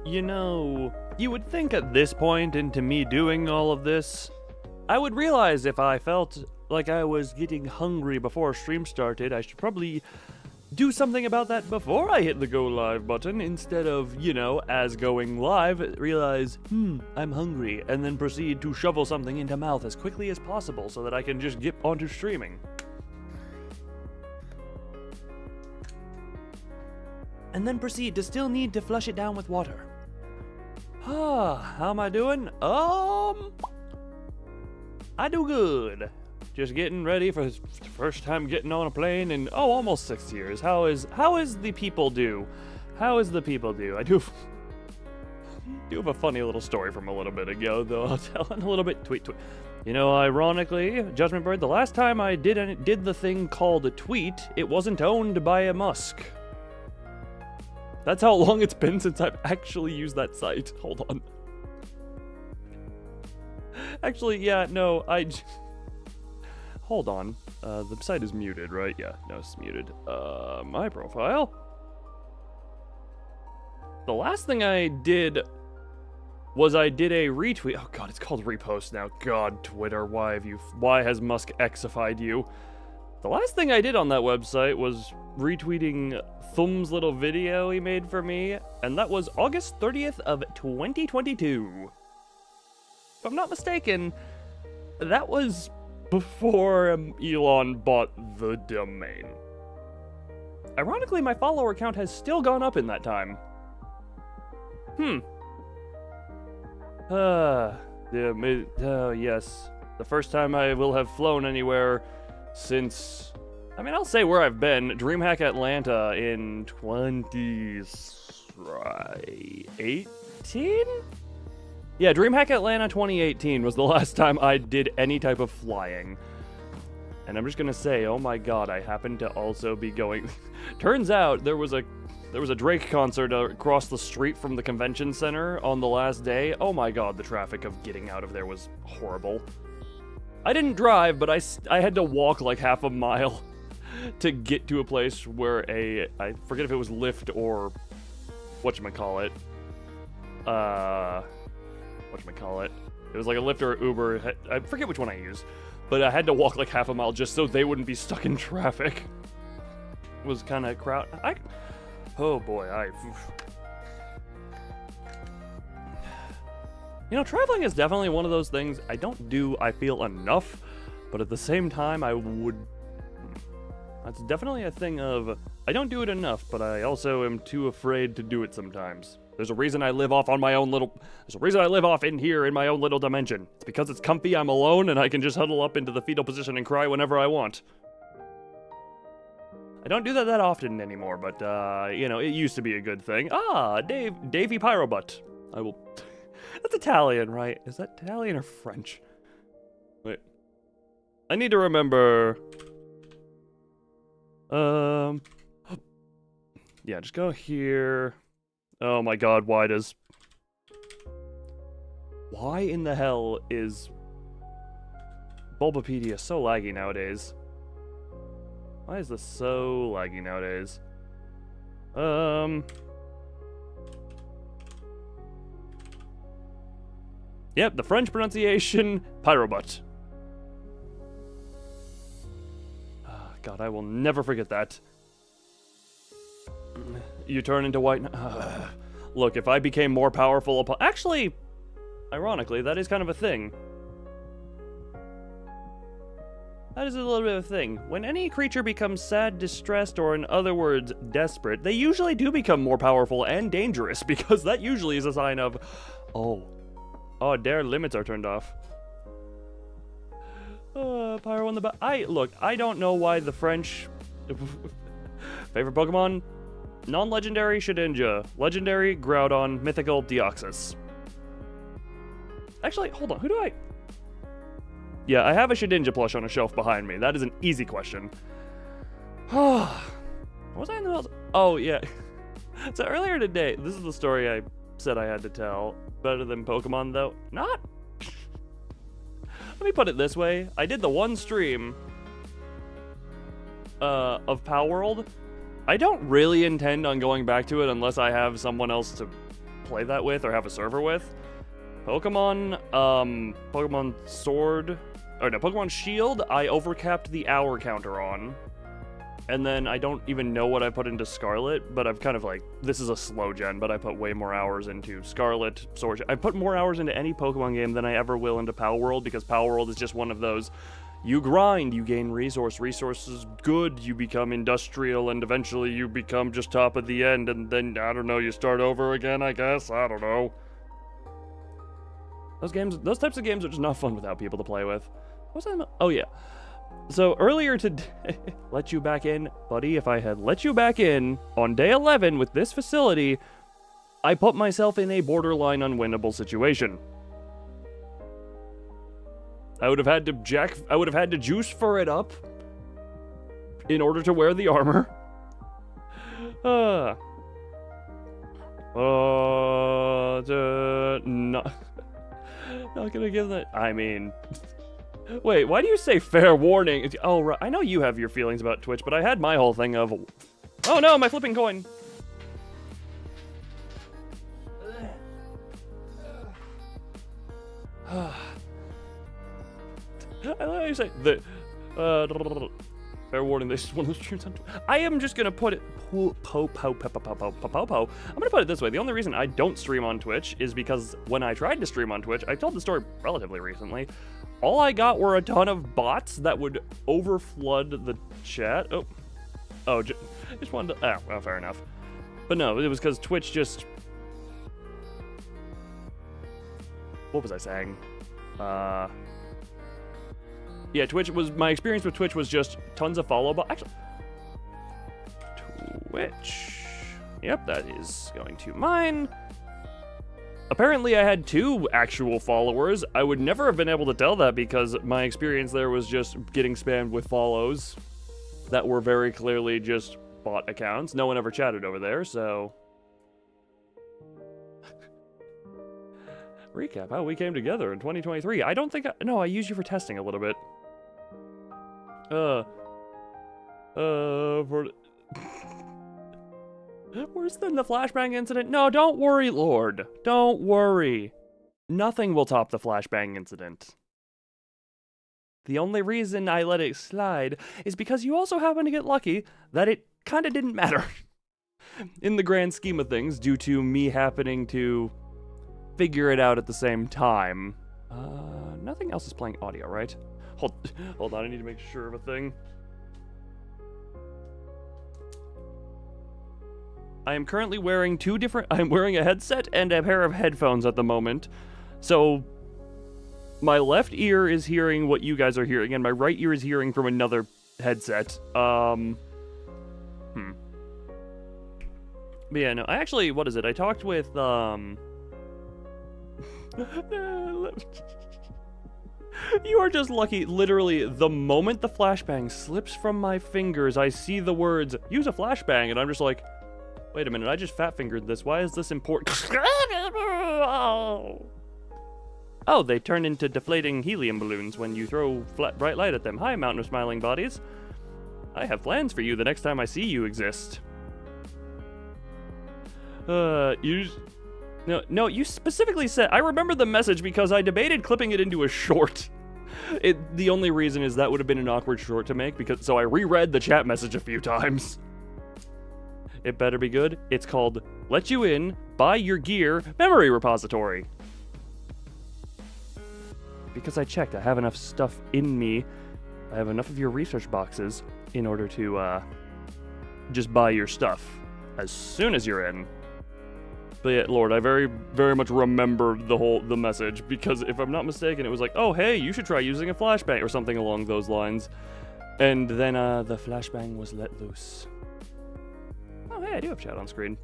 You know, you would think at this point into me doing all of this, I would realize if I felt like I was getting hungry before stream started, I should probably do something about that before I hit the go live button instead of, you know, as going live, realize, I'm hungry, and then proceed to shovel something into mouth as quickly as possible so that I can just get onto streaming. And then proceed to still need to flush it down with water. How am I doing? I do good. Just getting ready for the first time getting on a plane in, almost 6 years. How is the people do? How is the people do? I do have a funny little story from a little bit ago, though. I'll tell in a little bit. Tweet. You know, ironically, Judgment Bird, the last time I did the thing called a tweet, it wasn't owned by a Musk. That's how long it's been since I've actually used that site. Hold on. Actually, yeah, no, hold on. The site is muted, right? Yeah, no, it's muted. My profile. The last thing I did was I did a retweet. Oh god, it's called repost now. God, Twitter, why has Musk Xified you? The last thing I did on that website was retweeting Thumb's little video he made for me, and that was August 30th of 2022. If I'm not mistaken, that was before Elon bought the domain. Ironically, my follower count has still gone up in that time. Yes. The first time I will have flown anywhere since, I'll say where I've been. DreamHack Atlanta in 2018? Yeah, DreamHack Atlanta 2018 was the last time I did any type of flying. And I'm just gonna say, oh my god, I happened to also be going... Turns out there was a Drake concert across the street from the convention center on the last day. Oh my god, the traffic of getting out of there was horrible. I didn't drive, but I had to walk like half a mile to get to a place where I forget if it was Lyft or whatchamacallit. It was like a Lyft or Uber. I forget which one I used, but I had to walk like half a mile just so they wouldn't be stuck in traffic. It was kind of crowd. Oh boy, You know, traveling is definitely one of those things I don't do, I feel, enough, but at the same time, I would... That's definitely a thing of, I don't do it enough, but I also am too afraid to do it sometimes. There's a reason I live off on my own little... There's a reason I live off in here in my own little dimension. It's because it's comfy, I'm alone, and I can just huddle up into the fetal position and cry whenever I want. I don't do that often anymore, but, you know, it used to be a good thing. Davey Pyrobutt. I will... That's Italian, right? Is that Italian or French? Wait. I need to remember... Yeah, just go here. Oh my god, why in the hell is Bulbapedia so laggy nowadays? Why is this so laggy nowadays? Yep, the French pronunciation, Pyrobutt. Oh, god, I will never forget that. You turn into white... Look, if I became more powerful... Actually, ironically, that is kind of a thing. That is a little bit of a thing. When any creature becomes sad, distressed, or in other words, desperate, they usually do become more powerful and dangerous, because that usually is a sign of... Oh, their limits are turned off. Pyro on the back. Look, I don't know why the French... Favorite Pokemon? Non-legendary, Shedinja. Legendary, Groudon. Mythical, Deoxys. Actually, hold on, who do I... Yeah, I have a Shedinja plush on a shelf behind me. That is an easy question. What was I in the middle? Oh, yeah. So earlier today, this is the story I said I had to tell. Better than Pokemon, though. Not. Let me put it this way. I did the one stream of Power World. I don't really intend on going back to it unless I have someone else to play that with or have a server with. Pokemon Sword, or no, Pokemon Shield, I overcapped the hour counter on. And then I don't even know what I put into Scarlet, but I've kind of like, this is a slow gen, but I put way more hours into Scarlet, Sword. I put more hours into any Pokemon game than I ever will into Power World, because Power World is just one of those, you grind, you gain resources good, you become industrial, and eventually you become just top of the end, and then, I don't know, you start over again, I guess, I don't know. Those types of games are just not fun without people to play with. What's that? Oh yeah. So earlier today, let you back in, buddy, if I had let you back in on day 11 with this facility, I put myself in a borderline unwinnable situation. I would have had to juice fur it up in order to wear the armor. Not gonna give that, I mean... Wait, why do you say fair warning? Oh, right. I know you have your feelings about Twitch, but I had my whole thing of... Oh no, my flipping coin! I like how you say... fair warning, this is one of those streams on Twitch. I am just gonna put it... I'm gonna put it this way. The only reason I don't stream on Twitch is because when I tried to stream on Twitch, I told the story relatively recently, all I got were a ton of bots that would overflood the chat. Just wanted to... well, fair enough. But no, it was because Twitch just... What was I saying? Yeah, my experience with Twitch was just tons of follow bots. Actually... Twitch. Yep, that is going to mine. Apparently I had 2 actual followers. I would never have been able to tell that because my experience there was just getting spammed with follows that were very clearly just bot accounts. No one ever chatted over there, so... Recap how we came together in 2023. I don't think no, I used you for testing a little bit. Worse than the flashbang incident? No, don't worry, Lord. Don't worry. Nothing will top the flashbang incident. The only reason I let it slide is because you also happen to get lucky that it kind of didn't matter. In the grand scheme of things, due to me happening to figure it out at the same time. Nothing else is playing audio, right? Hold on, I need to make sure of a thing. I am currently wearing I'm wearing a headset and a pair of headphones at the moment. So, my left ear is hearing what you guys are hearing, and my right ear is hearing from another headset. But yeah, no, I actually, what is it? I talked with, You are just lucky. Literally, the moment the flashbang slips from my fingers, I see the words, use a flashbang, and I'm just like, wait a minute, I just fat-fingered this. Why is this important? Oh, they turn into deflating helium balloons when you throw bright light at them. Hi, Mountain of Smiling Bodies. I have plans for you the next time I see you exist. No, you specifically said... I remember the message because I debated clipping it into a short. The only reason is that would have been an awkward short to make, so I reread the chat message a few times. It better be good. It's called Let You In, Buy Your Gear, Memory Repository. Because I checked, I have enough stuff in me. I have enough of your research boxes in order to, just buy your stuff as soon as you're in. But yeah, Lord, I very, very much remember the message, because if I'm not mistaken, it was like, oh, hey, you should try using a flashbang, or something along those lines. And then, the flashbang was let loose. Oh, hey, I do have chat on screen.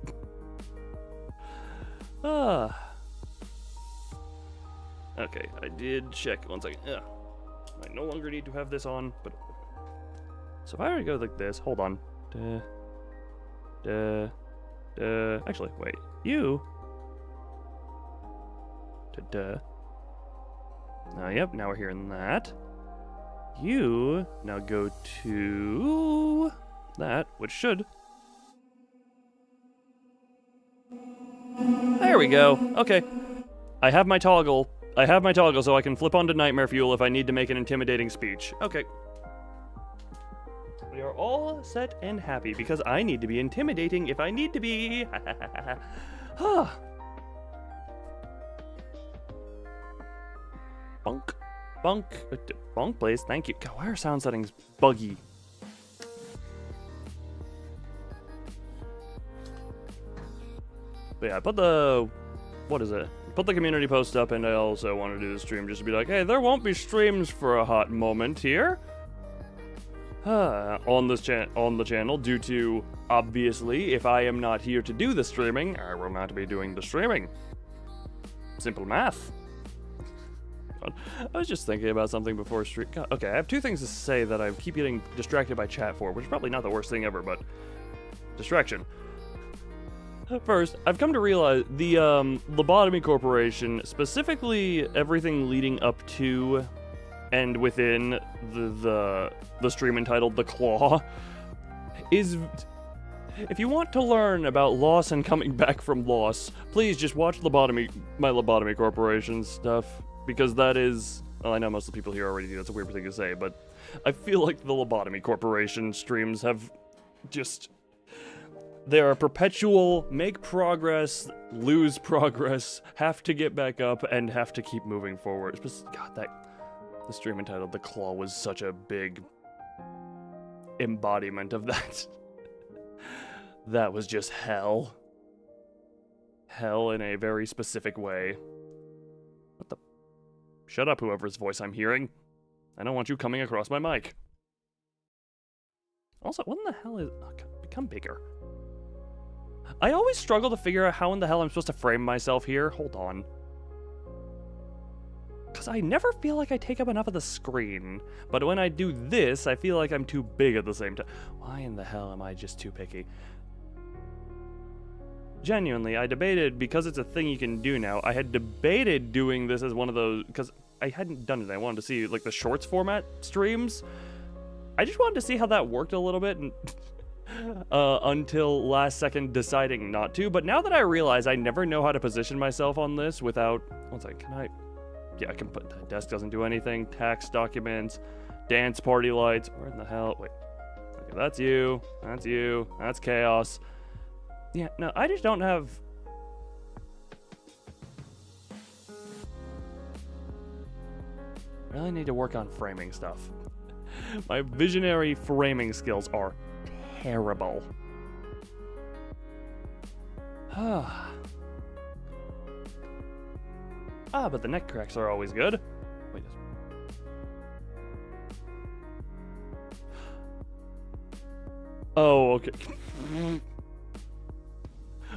Okay, I did check. 1 second. I no longer need to have this on, but... So if I were to go like this, hold on. Actually, wait. You... Yep, now we're hearing that. You now go to... that, which should... There we we go. Okay. I have my toggle. So I can flip onto Nightmare Fuel if I need to make an intimidating speech. Okay. We are all set and happy because I need to be intimidating if I need to be. Bunk. Bunk, please. Thank you. God, why are sound settings buggy? But yeah, I put the... What is it? Put the community post up, and I also want to do the stream just to be like, hey, there won't be streams for a hot moment here. On the channel, due to, obviously, if I am not here to do the streaming, I will not be doing the streaming. Simple math. I was just thinking about something before stream. Okay, I have two things to say that I keep getting distracted by chat for, which is probably not the worst thing ever, but distraction. First, I've come to realize the Lobotomy Corporation, specifically everything leading up to and within the stream entitled The Claw, is... If you want to learn about loss and coming back from loss, please just watch my Lobotomy Corporation stuff, because that is... Well, I know most of the people here already do, that's a weird thing to say, but I feel like the Lobotomy Corporation streams have just... They are perpetual, make progress, lose progress, have to get back up, and have to keep moving forward. God, the stream entitled The Claw was such a big embodiment of that. That was just hell. Hell in a very specific way. What the... Shut up, whoever's voice I'm hearing. I don't want you coming across my mic. Also, what in the hell is... Oh, God, become bigger. I always struggle to figure out how in the hell I'm supposed to frame myself here. Hold on. Because I never feel like I take up enough of the screen. But when I do this, I feel like I'm too big at the same time. Why in the hell am I just too picky? Genuinely, I debated, because it's a thing you can do now, I had debated doing this as one of those, because I hadn't done it. I wanted to see, like, the shorts format streams. I just wanted to see how that worked a little bit, and... until last second deciding not to. But now that I realize I never know how to position myself on this without... One second, can I... Yeah, I can put... That desk doesn't do anything. Tax documents. Dance party lights. Where in the hell... Wait. Okay, that's you. That's you. That's chaos. Yeah, no, I just don't have... Really need to work on framing stuff. My visionary framing skills are terrible. But the neck cracks are always good. Wait. Oh, okay.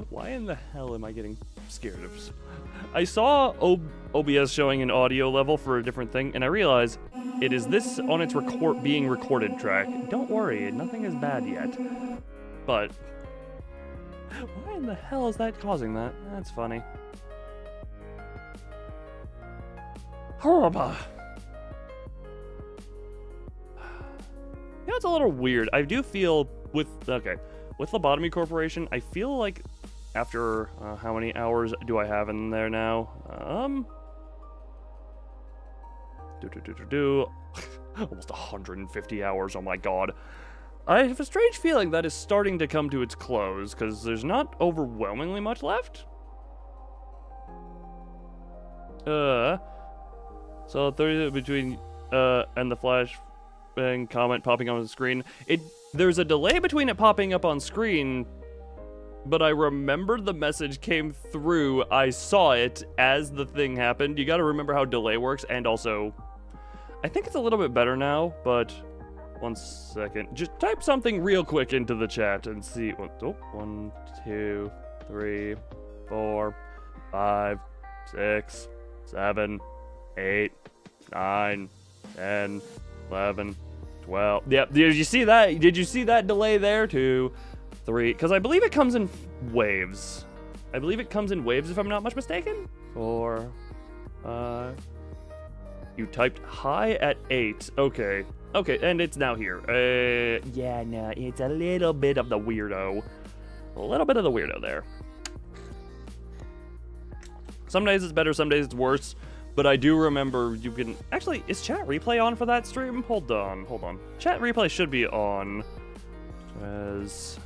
Why in the hell am I getting scared of... I saw OBS showing an audio level for a different thing, and I realized it is this on its being recorded track. Don't worry, nothing is bad yet. But... Why in the hell is that causing that? That's funny. Horrible. You know, it's a little weird. I do feel with... Okay. With Lobotomy Corporation, I feel like after... how many hours do I have in there now? Almost 150 hours, oh my god. I have a strange feeling that is starting to come to its close, because there's not overwhelmingly much left. So 30 between and the flash bang comment popping on the screen. There's a delay between it popping up on screen, but I remembered the message came through. I saw it as the thing happened. You gotta remember how delay works, and also, I think it's a little bit better now, but 1 second. Just type something real quick into the chat and see. 1, 2, 3, 4, 5, 6, 7, 8, 9, 10, 11, 12. Yep, did you see that? Did you see that delay there? 2, 3, because I believe it comes in waves. I believe it comes in waves if I'm not much mistaken. 4, 5. You typed hi at 8. Okay. Okay, and it's now here. Yeah, no, it's a little bit of the weirdo. A little bit of the weirdo there. Some days it's better, some days it's worse. But I do remember you can... Actually, is chat replay on for that stream? Hold on. Chat replay should be on. As...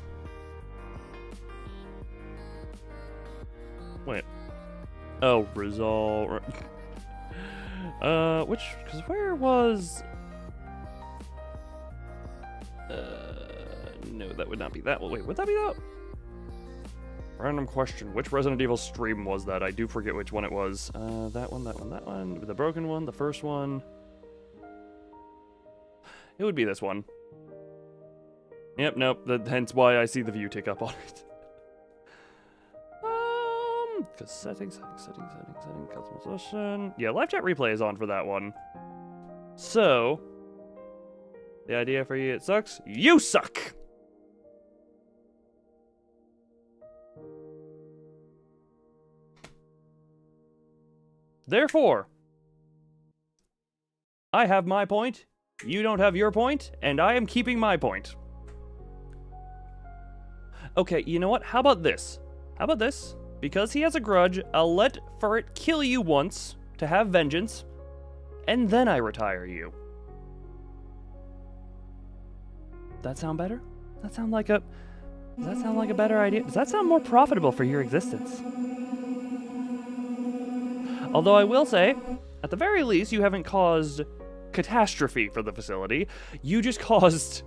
Wait. Oh, resolve... Which... Because where was... No, that would not be that one. Wait, would that be that? Random question. Which Resident Evil stream was that? I do forget which one it was. That one. The broken one, the first one. It would be this one. Yep, nope. Hence why I see the view tick up on it. Because settings, customization. Yeah, live chat replay is on for that one. So, the idea for you, it sucks. You suck! Therefore, I have my point, you don't have your point, and I am keeping my point. Okay, you know what? How about this? Because he has a grudge, I'll let Furret kill you once to have vengeance, and then I retire you. Does that sound better? Does that sound like a better idea? Does that sound more profitable for your existence? Although I will say, at the very least, you haven't caused catastrophe for the facility. You just caused...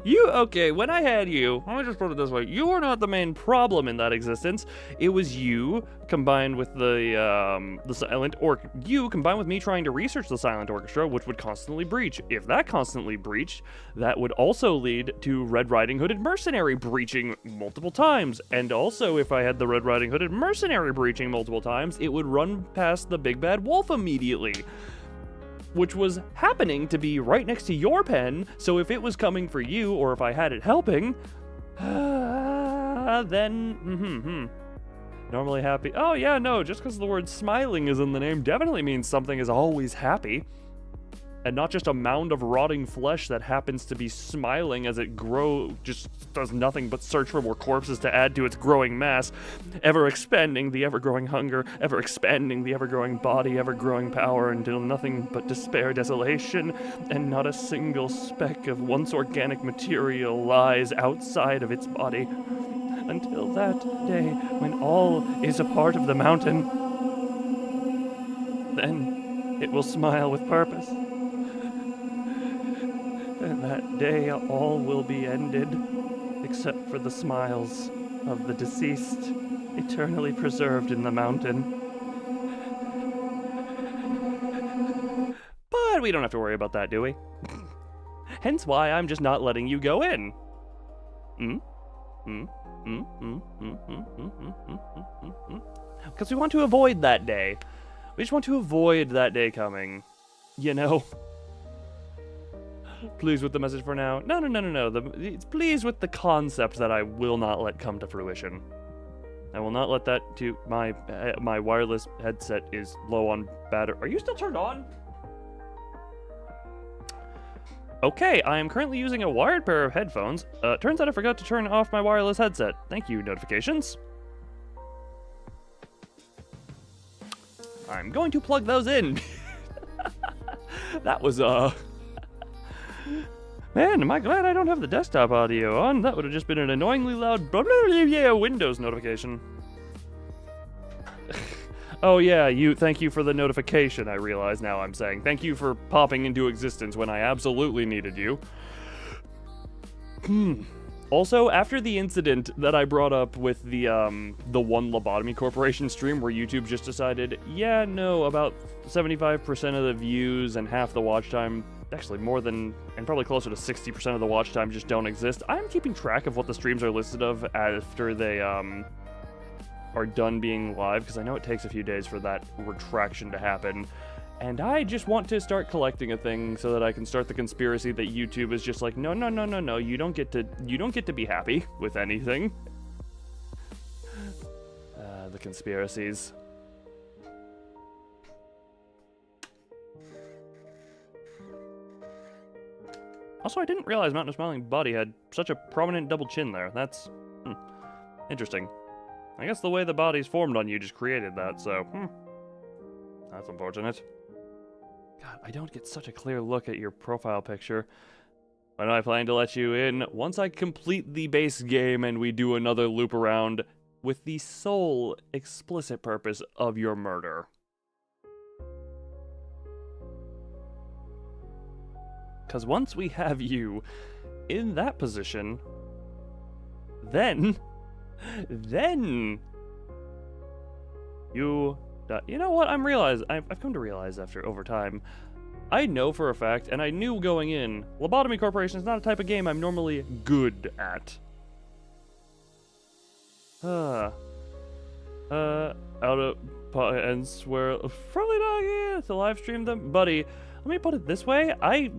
Okay, when I had you, let me just put it this way, you were not the main problem in that existence. It was you, combined with the Silent Orc. You, combined with me trying to research the Silent Orchestra, which would constantly breach. If that constantly breached, that would also lead to Red Riding Hooded Mercenary breaching multiple times. And also, if I had the Red Riding Hooded Mercenary breaching multiple times, it would run past the Big Bad Wolf immediately. Which was happening to be right next to your pen, so if it was coming for you, or if I had it helping, then, normally happy. Oh yeah, no, just because the word smiling is in the name definitely means something is always happy. And not just a mound of rotting flesh that happens to be smiling as it just does nothing but search for more corpses to add to its growing mass, ever expanding the ever-growing hunger, ever expanding the ever-growing body, ever-growing power, until nothing but despair, desolation, and not a single speck of once organic material lies outside of its body. Until that day when all is a part of the mountain, then it will smile with purpose. And that day all will be ended, except for the smiles of the deceased, eternally preserved in the mountain. But we don't have to worry about that, do we? Hence why I'm just not letting you go in. Because we want to avoid that day. We just want to avoid that day coming. You know? Pleased with the message for now? No. It's pleased with the concept that I will not let come to fruition. I will not let that to... My wireless headset is low on battery. Are you still turned on? Okay, I am currently using a wired pair of headphones. Turns out I forgot to turn off my wireless headset. Thank you, notifications. I'm going to plug those in. That was, Man, am I glad I don't have the desktop audio on. That would have just been an annoyingly loud Windows notification. Oh yeah, thank you for the notification, I realize now I'm saying. Thank you for popping into existence when I absolutely needed you. Also, after the incident that I brought up with the One Lobotomy Corporation stream where YouTube just decided, yeah, no, about 75% of the views and half the watch time, actually more than, and probably closer to 60% of the watch time just don't exist. I'm keeping track of what the streams are listed of after they are done being live, because I know it takes a few days for that retraction to happen. And I just want to start collecting a thing so that I can start the conspiracy that YouTube is just like, no, you don't get to be happy with anything. The conspiracies. Also, I didn't realize Mountain of Smiling Body had such a prominent double chin there. That's interesting. I guess the way the body's formed on you just created that, so, that's unfortunate. God, I don't get such a clear look at your profile picture. When I plan to let you in, once I complete the base game and we do another loop around with the sole explicit purpose of your murder. Because once we have you in that position, then you know what? I've come to realize over time, I know for a fact, and I knew going in, Lobotomy Corporation is not a type of game I'm normally good at. Out of and swear, probably not here to live stream them, buddy. Let me put it this way: I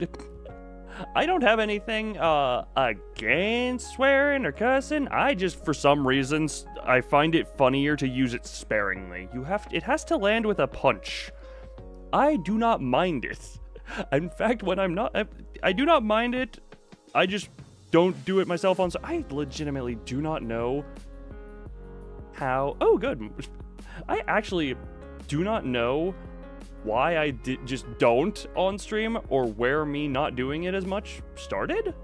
don't have anything against swearing or cussing. I just, for some reasons, I find it funnier to use it sparingly. It has to land with a punch. I do not mind it. In fact, when I'm not, I do not mind it. I just don't do it myself on. So I legitimately do not know how. Oh, good. I actually do not know why I just don't on stream, or where me not doing it as much started.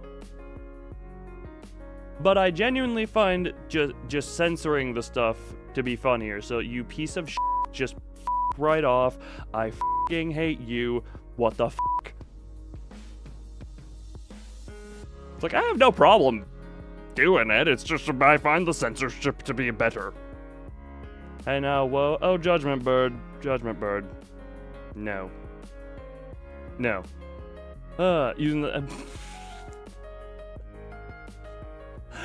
But I genuinely find just censoring the stuff to be funnier. So you piece of shit, just right off. I f***ing hate you. What the f***? It's like, I have no problem doing it. It's just I find the censorship to be better. And now, whoa, oh, Judgment Bird. No. Using the...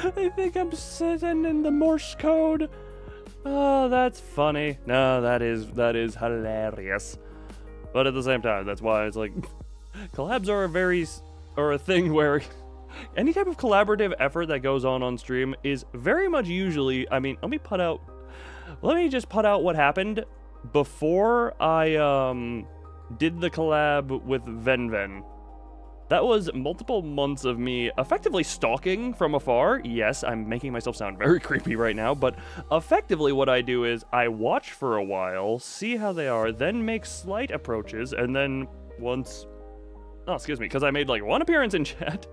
I think I'm sitting in the Morse code. Oh, that's funny. No, that is hilarious. But at the same time, that's why it's like... collabs are a thing where... any type of collaborative effort that goes on stream is very much usually... I mean, let me just put out what happened before I did the collab with Venven. That was multiple months of me effectively stalking from afar. Yes, I'm making myself sound very creepy right now, but effectively what I do is I watch for a while, see how they are, then make slight approaches, and then once... oh, excuse me, because I made like one appearance in chat.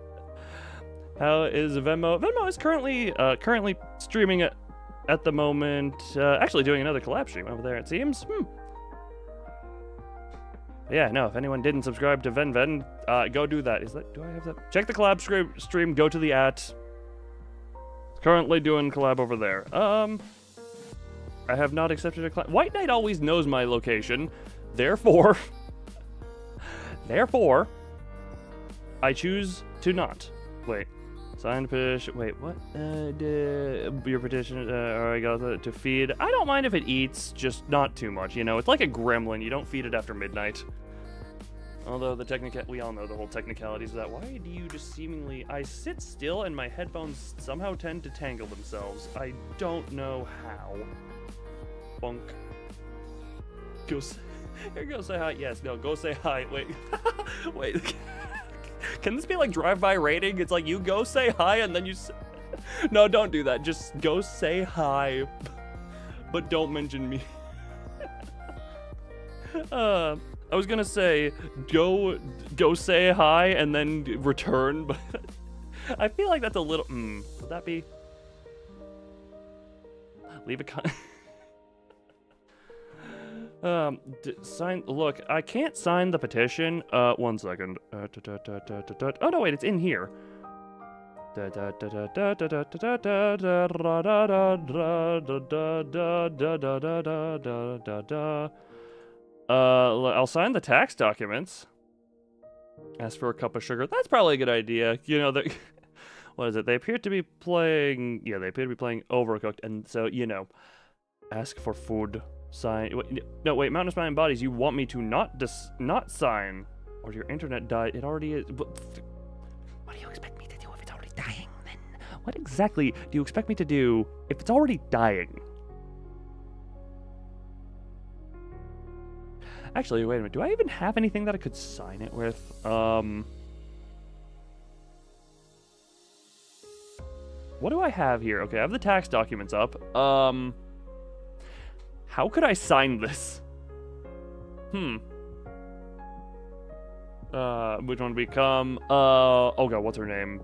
How is Venmo? Venmo is currently streaming at the moment, actually doing another collab stream over there, it seems. Yeah, no, if anyone didn't subscribe to Venven, go do that. Do I have that? Check the collab stream, go to the @ currently doing collab over there. I have not accepted a collab. White Knight always knows my location, therefore, I choose to not. Wait. Signed petition. Wait, what? Your petition. I got to feed. I don't mind if it eats, just not too much. You know, it's like a gremlin. You don't feed it after midnight. Although we all know the whole technicalities of that. Why do you just seemingly? I sit still and my headphones somehow tend to tangle themselves. I don't know how. Bunk. Go say hi. Yes. No. Go say hi. Wait. Wait. Can this be like drive-by rating? It's like you go say hi and then you no, don't do that. Just go say hi, but don't mention me. I was gonna say go say hi and then return, but I feel like that's a little. Would that be? Leave a comment. Sign. Look, I can't sign the petition. 1 second. Oh no, wait, it's in here. I'll sign the tax documents. Ask for a cup of sugar. That's probably a good idea. You know, what is it? They appear to be playing. Yeah, they appear to be playing Overcooked, and so you know, ask for food. Sign. No, wait. Mountain Spine Bodies. You want me to not sign, or your internet died? It already is. What do you expect me to do if it's already dying? Then what exactly do you expect me to do if it's already dying? Actually, wait a minute. Do I even have anything that I could sign it with? What do I have here? Okay, I have the tax documents up. How could I sign this? Which one become? Oh god, what's her name?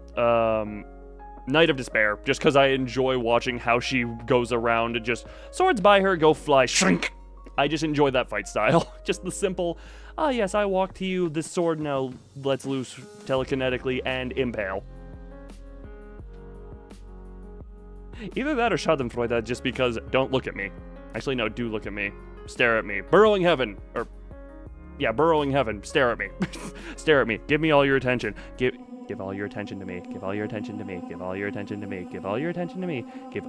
Knight of Despair. Just because I enjoy watching how she goes around and just swords by her, go fly, shrink. I just enjoy that fight style. Just the simple, yes, I walk to you, this sword now lets loose telekinetically and impale. Either that or Schadenfreude, just because don't look at me. Actually, no, do look at me. Stare at me. Burrowing heaven. Or, yeah, burrowing heaven. Stare at me. Stare at me. Give me all your attention. Give all your attention to me. Give all your attention to me. Give all your attention to me. Give all your attention to me. Give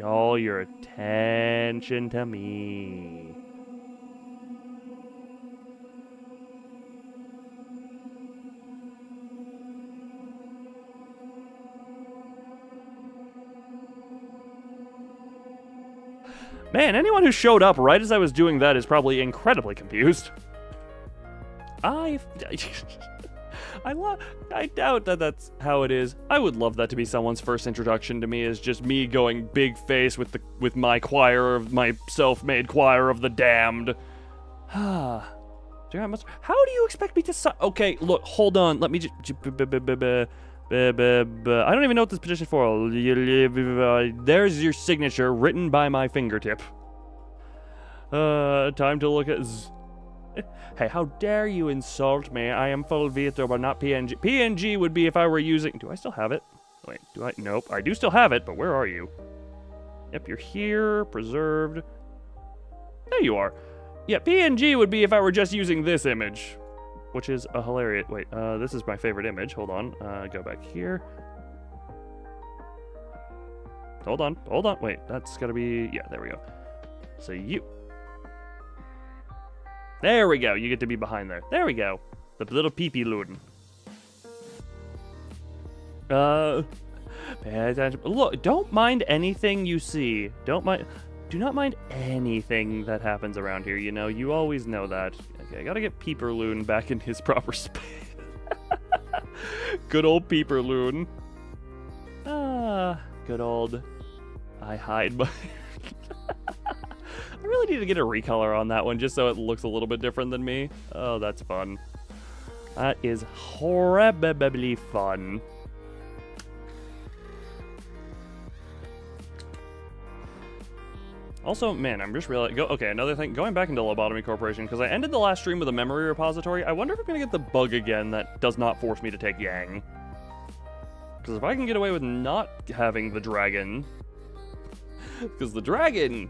all your attention to me. Man, anyone who showed up right as I was doing that is probably incredibly confused. I doubt that that's how it is. I would love that to be someone's first introduction to me, is just me going big face with my choir of my self-made choir of the damned. How do you expect me to okay, look, hold on. Let me just I don't even know what this petition is for. There's your signature written by my fingertip. Time to look at Hey, how dare you insult me? I am full Vtuber, not PNG. PNG would be if I were using... Do I still have it? Wait, do I? Nope. I do still have it, but where are you? Yep, you're here. Preserved. There you are. Yeah, PNG would be if I were just using this image. Which is a hilarious... Wait, this is my favorite image. Hold on. Go back here. Hold on. Wait, that's gotta be... Yeah, there we go. So you... There we go. You get to be behind there. There we go. The little pee-pee loon. Pay attention. Look, don't mind anything you see. Do not mind anything that happens around here, you know? You always know that. Okay, I gotta get Peeper Loon back in his proper space. Good old Peeper Loon. Good old... I hide my... I really need to get a recolor on that one just so it looks a little bit different than me. Oh, that's fun. That is horribly fun. Also, man, I'm just realizing... Okay, another thing. Going back into Lobotomy Corporation, because I ended the last stream with a memory repository. I wonder if I'm going to get the bug again that does not force me to take Yang. Because if I can get away with not having the dragon... Because the dragon...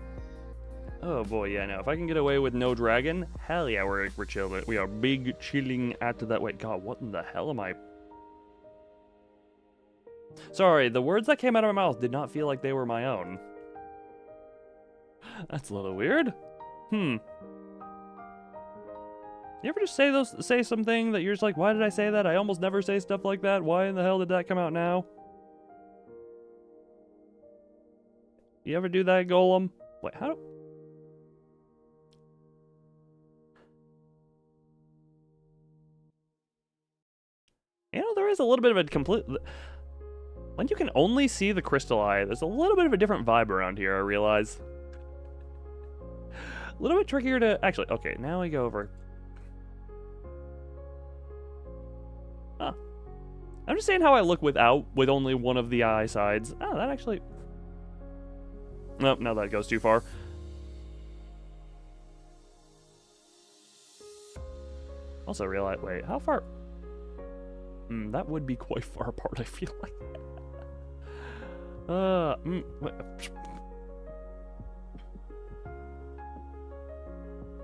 Oh boy, yeah, no. If I can get away with no dragon, hell yeah, we're chilling. We are big chilling at that. Wait, God, what in the hell am I... Sorry, the words that came out of my mouth did not feel like they were my own. That's a little weird. You ever just say something that you're just like, why did I say that? I almost never say stuff like that. Why in the hell did that come out now? You ever do that, Golem? Wait, how do... You know, there is a little bit of a complete... When you can only see the crystal eye, there's a little bit of a different vibe around here, I realize. A little bit trickier to... Actually, okay, now we go over... Huh. I'm just saying how I look with only one of the eye sides. Oh, that actually... Nope, no, that goes too far. Also realize... Wait, how far... that would be quite far apart, I feel like.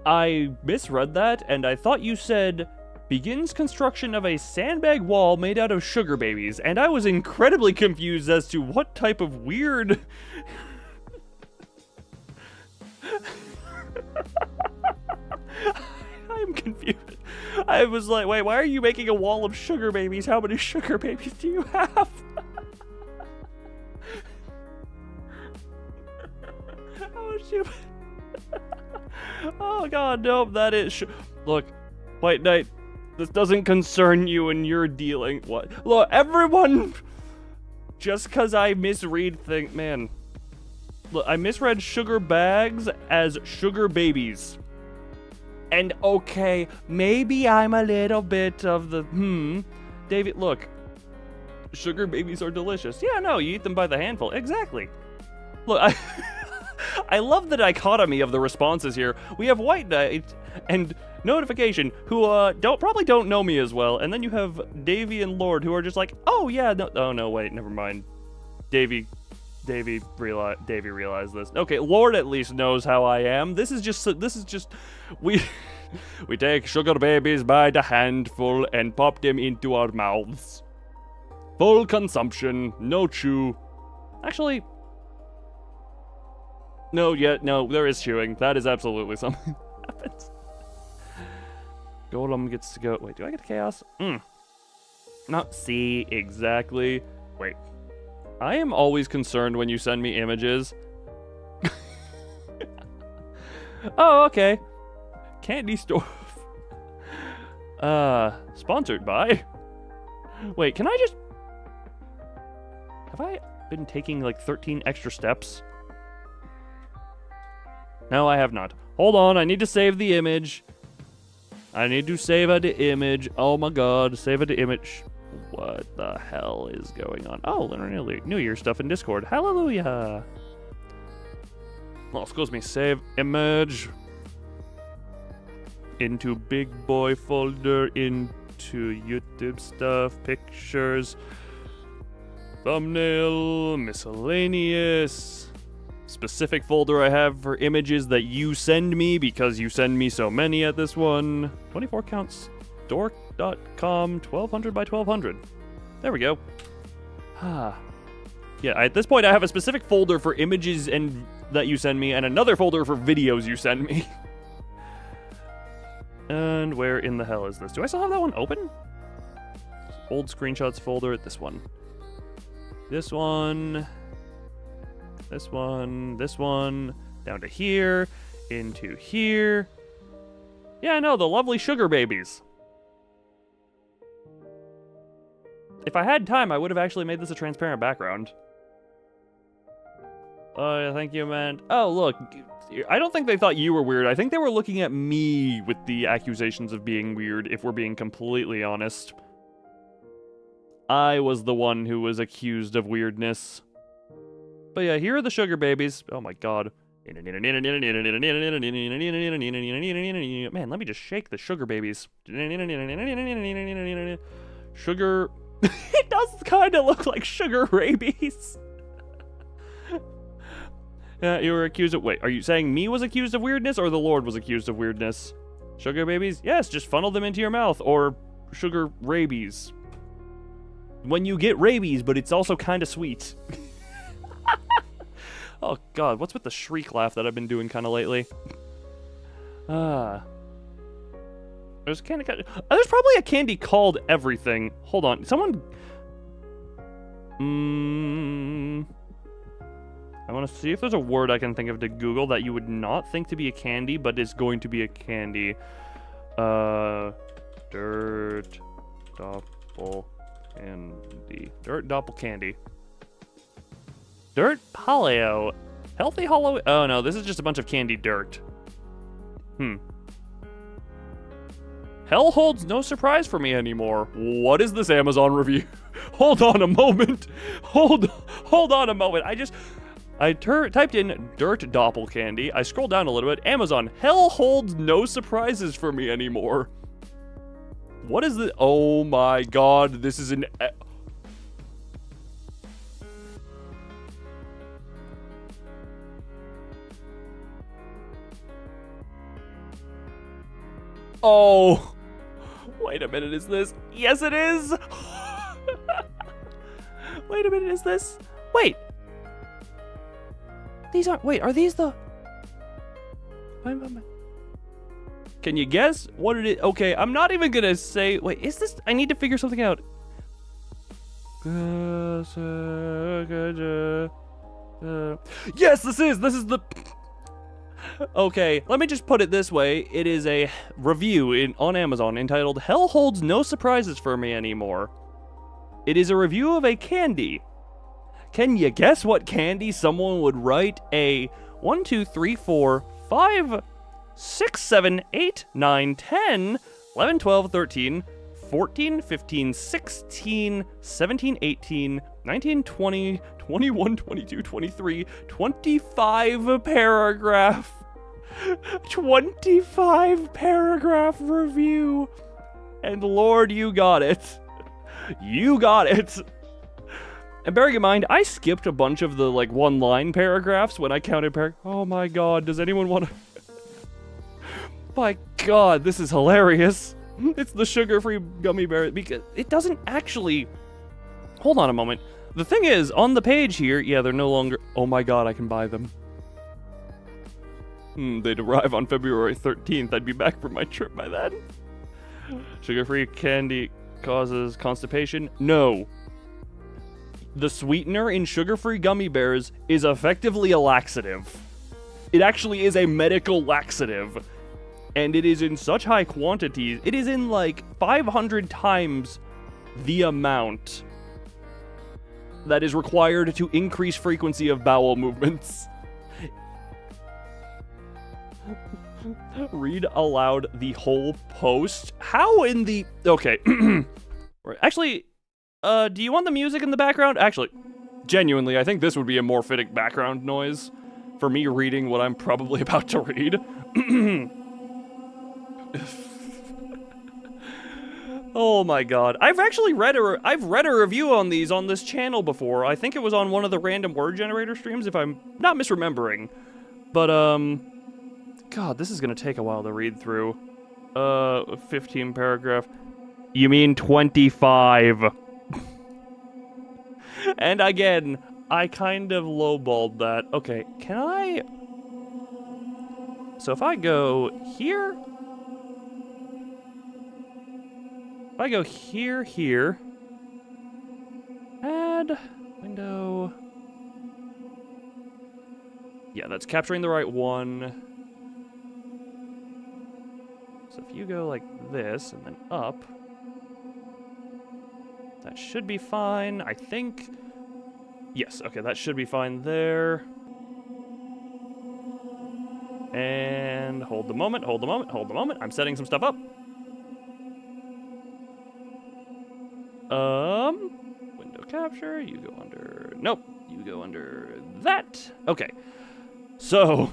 I misread that, and I thought you said, begins construction of a sandbag wall made out of sugar babies, and I was incredibly confused as to what type of weird... I'm confused. I was like, wait, why are you making a wall of sugar babies? How many sugar babies do you have? Oh, shoot. Oh, God, nope, that is... Look, White Knight, This doesn't concern you and you're dealing... What? Look, everyone... Just because I misread things... Man. Look, I misread sugar bags as sugar babies. And okay, maybe I'm a little bit of the... David, look. Sugar babies are delicious. Yeah, no, you eat them by the handful. Exactly. Look, I love the dichotomy of the responses here. We have White Knight and Notification, who probably don't know me as well, and then you have Davy and Lord, who are just like, oh yeah, no, oh no, wait, never mind. Davy realized this. Okay, Lord at least knows how I am. This is just we take sugar babies by the handful and pop them into our mouths. Full consumption, no chew. Actually, no, there is chewing. That is absolutely something that happens. Golem gets to go. Wait, do I get to chaos? Not see exactly. Wait. I am always concerned when you send me images. Oh, okay. Candy store. Sponsored by. Wait, can I just... Have I been taking like 13 extra steps? No, I have not. Hold on, I need to save the image. I need to save the image. Oh my god, save the image. What the hell is going on? Oh, New Year stuff in Discord. Hallelujah. Oh, excuse me. Save image. Into big boy folder. Into YouTube stuff. Pictures. Thumbnail. Miscellaneous. Specific folder I have for images that you send me because you send me so many at this one. 24 counts. Dork.com 1200 by 1200. There we go. Yeah, at this point I have a specific folder for images and that you send me and another folder for videos you send me. And where in the hell is this? Do I still have that one open? Old screenshots folder, this one. This one. This one. This one. Down to here. Into here. Yeah, no, the lovely sugar babies. If I had time, I would have actually made this a transparent background. Oh, thank you, man. Oh, look. I don't think they thought you were weird. I think they were looking at me with the accusations of being weird, if we're being completely honest. I was the one who was accused of weirdness. But yeah, here are the sugar babies. Oh my god. Man, let me just shake the sugar babies. Sugar... It does kind of look like sugar rabies. You were accused of... Wait, are you saying me was accused of weirdness or the Lord was accused of weirdness? Sugar babies? Yes, just funnel them into your mouth. Or sugar rabies. When you get rabies, but it's also kind of sweet. Oh god, what's with the shriek laugh that I've been doing kind of lately? There's probably a candy called everything. Hold on, someone... I want to see if there's a word I can think of to Google that you would not think to be a candy, but is going to be a candy. Dirt doppel candy. Dirt doppel candy. Dirt paleo. Healthy hollow... Oh no, this is just a bunch of candy dirt. Hell holds no surprise for me anymore. What is this Amazon review? Hold on a moment. Hold on a moment. I typed in dirt doppel candy. I scrolled down a little bit. Amazon. Hell holds no surprises for me anymore. What is this? Oh my god. This is an... Oh. Wait a minute, is this? Yes, it is! Wait a minute, is this? Wait! These aren't... Wait, are these the... Can you guess what it is? Okay, I'm not even gonna say... Wait, is this... I need to figure something out. Yes, this is the... Okay, let me just put it this way. It is a review on Amazon entitled Hell Holds No Surprises for Me Anymore. It is a review of a candy. Can you guess what candy someone would write a 1, 2, 3, 4, 5, 6, 7, 8, 9, 10, 11, 12, 13, 14, 15, 16, 17, 18, 19, 20, 21, 22, 23, 25 paragraph. 25 paragraph review. And Lord, you got it. You got it. And bearing in mind, I skipped a bunch of the, like, one-line paragraphs when I counted oh my god, does anyone want to... My god, this is hilarious. It's the sugar-free gummy bear, because it doesn't actually... Hold on a moment. The thing is, on the page here, yeah, they're no longer... Oh my god, I can buy them. They'd arrive on February 13th. I'd be back from my trip by then. Sugar-free candy causes constipation? No. The sweetener in sugar-free gummy bears is effectively a laxative. It actually is a medical laxative. And it is in such high quantities. It is in like 500 times the amount that is required to increase frequency of bowel movements. Read aloud the whole post. How in the... Okay. Actually, do you want the music in the background? Actually, genuinely, I think this would be a more fitting background noise for me reading what I'm probably about to read. Oh my god. I've actually read a review on these on this channel before. I think it was on one of the random word generator streams, if I'm not misremembering. But, God, this is gonna take a while to read through. 15 paragraph. You mean 25. And again, I kind of lowballed that. Okay, can I... So if I go here... If I go here, add window... Yeah, that's capturing the right one. So if you go like this and then up, that should be fine, I think. Yes, okay, that should be fine there. And hold the moment. I'm setting some stuff up. Window capture, you go under, nope, you go under that. Okay, so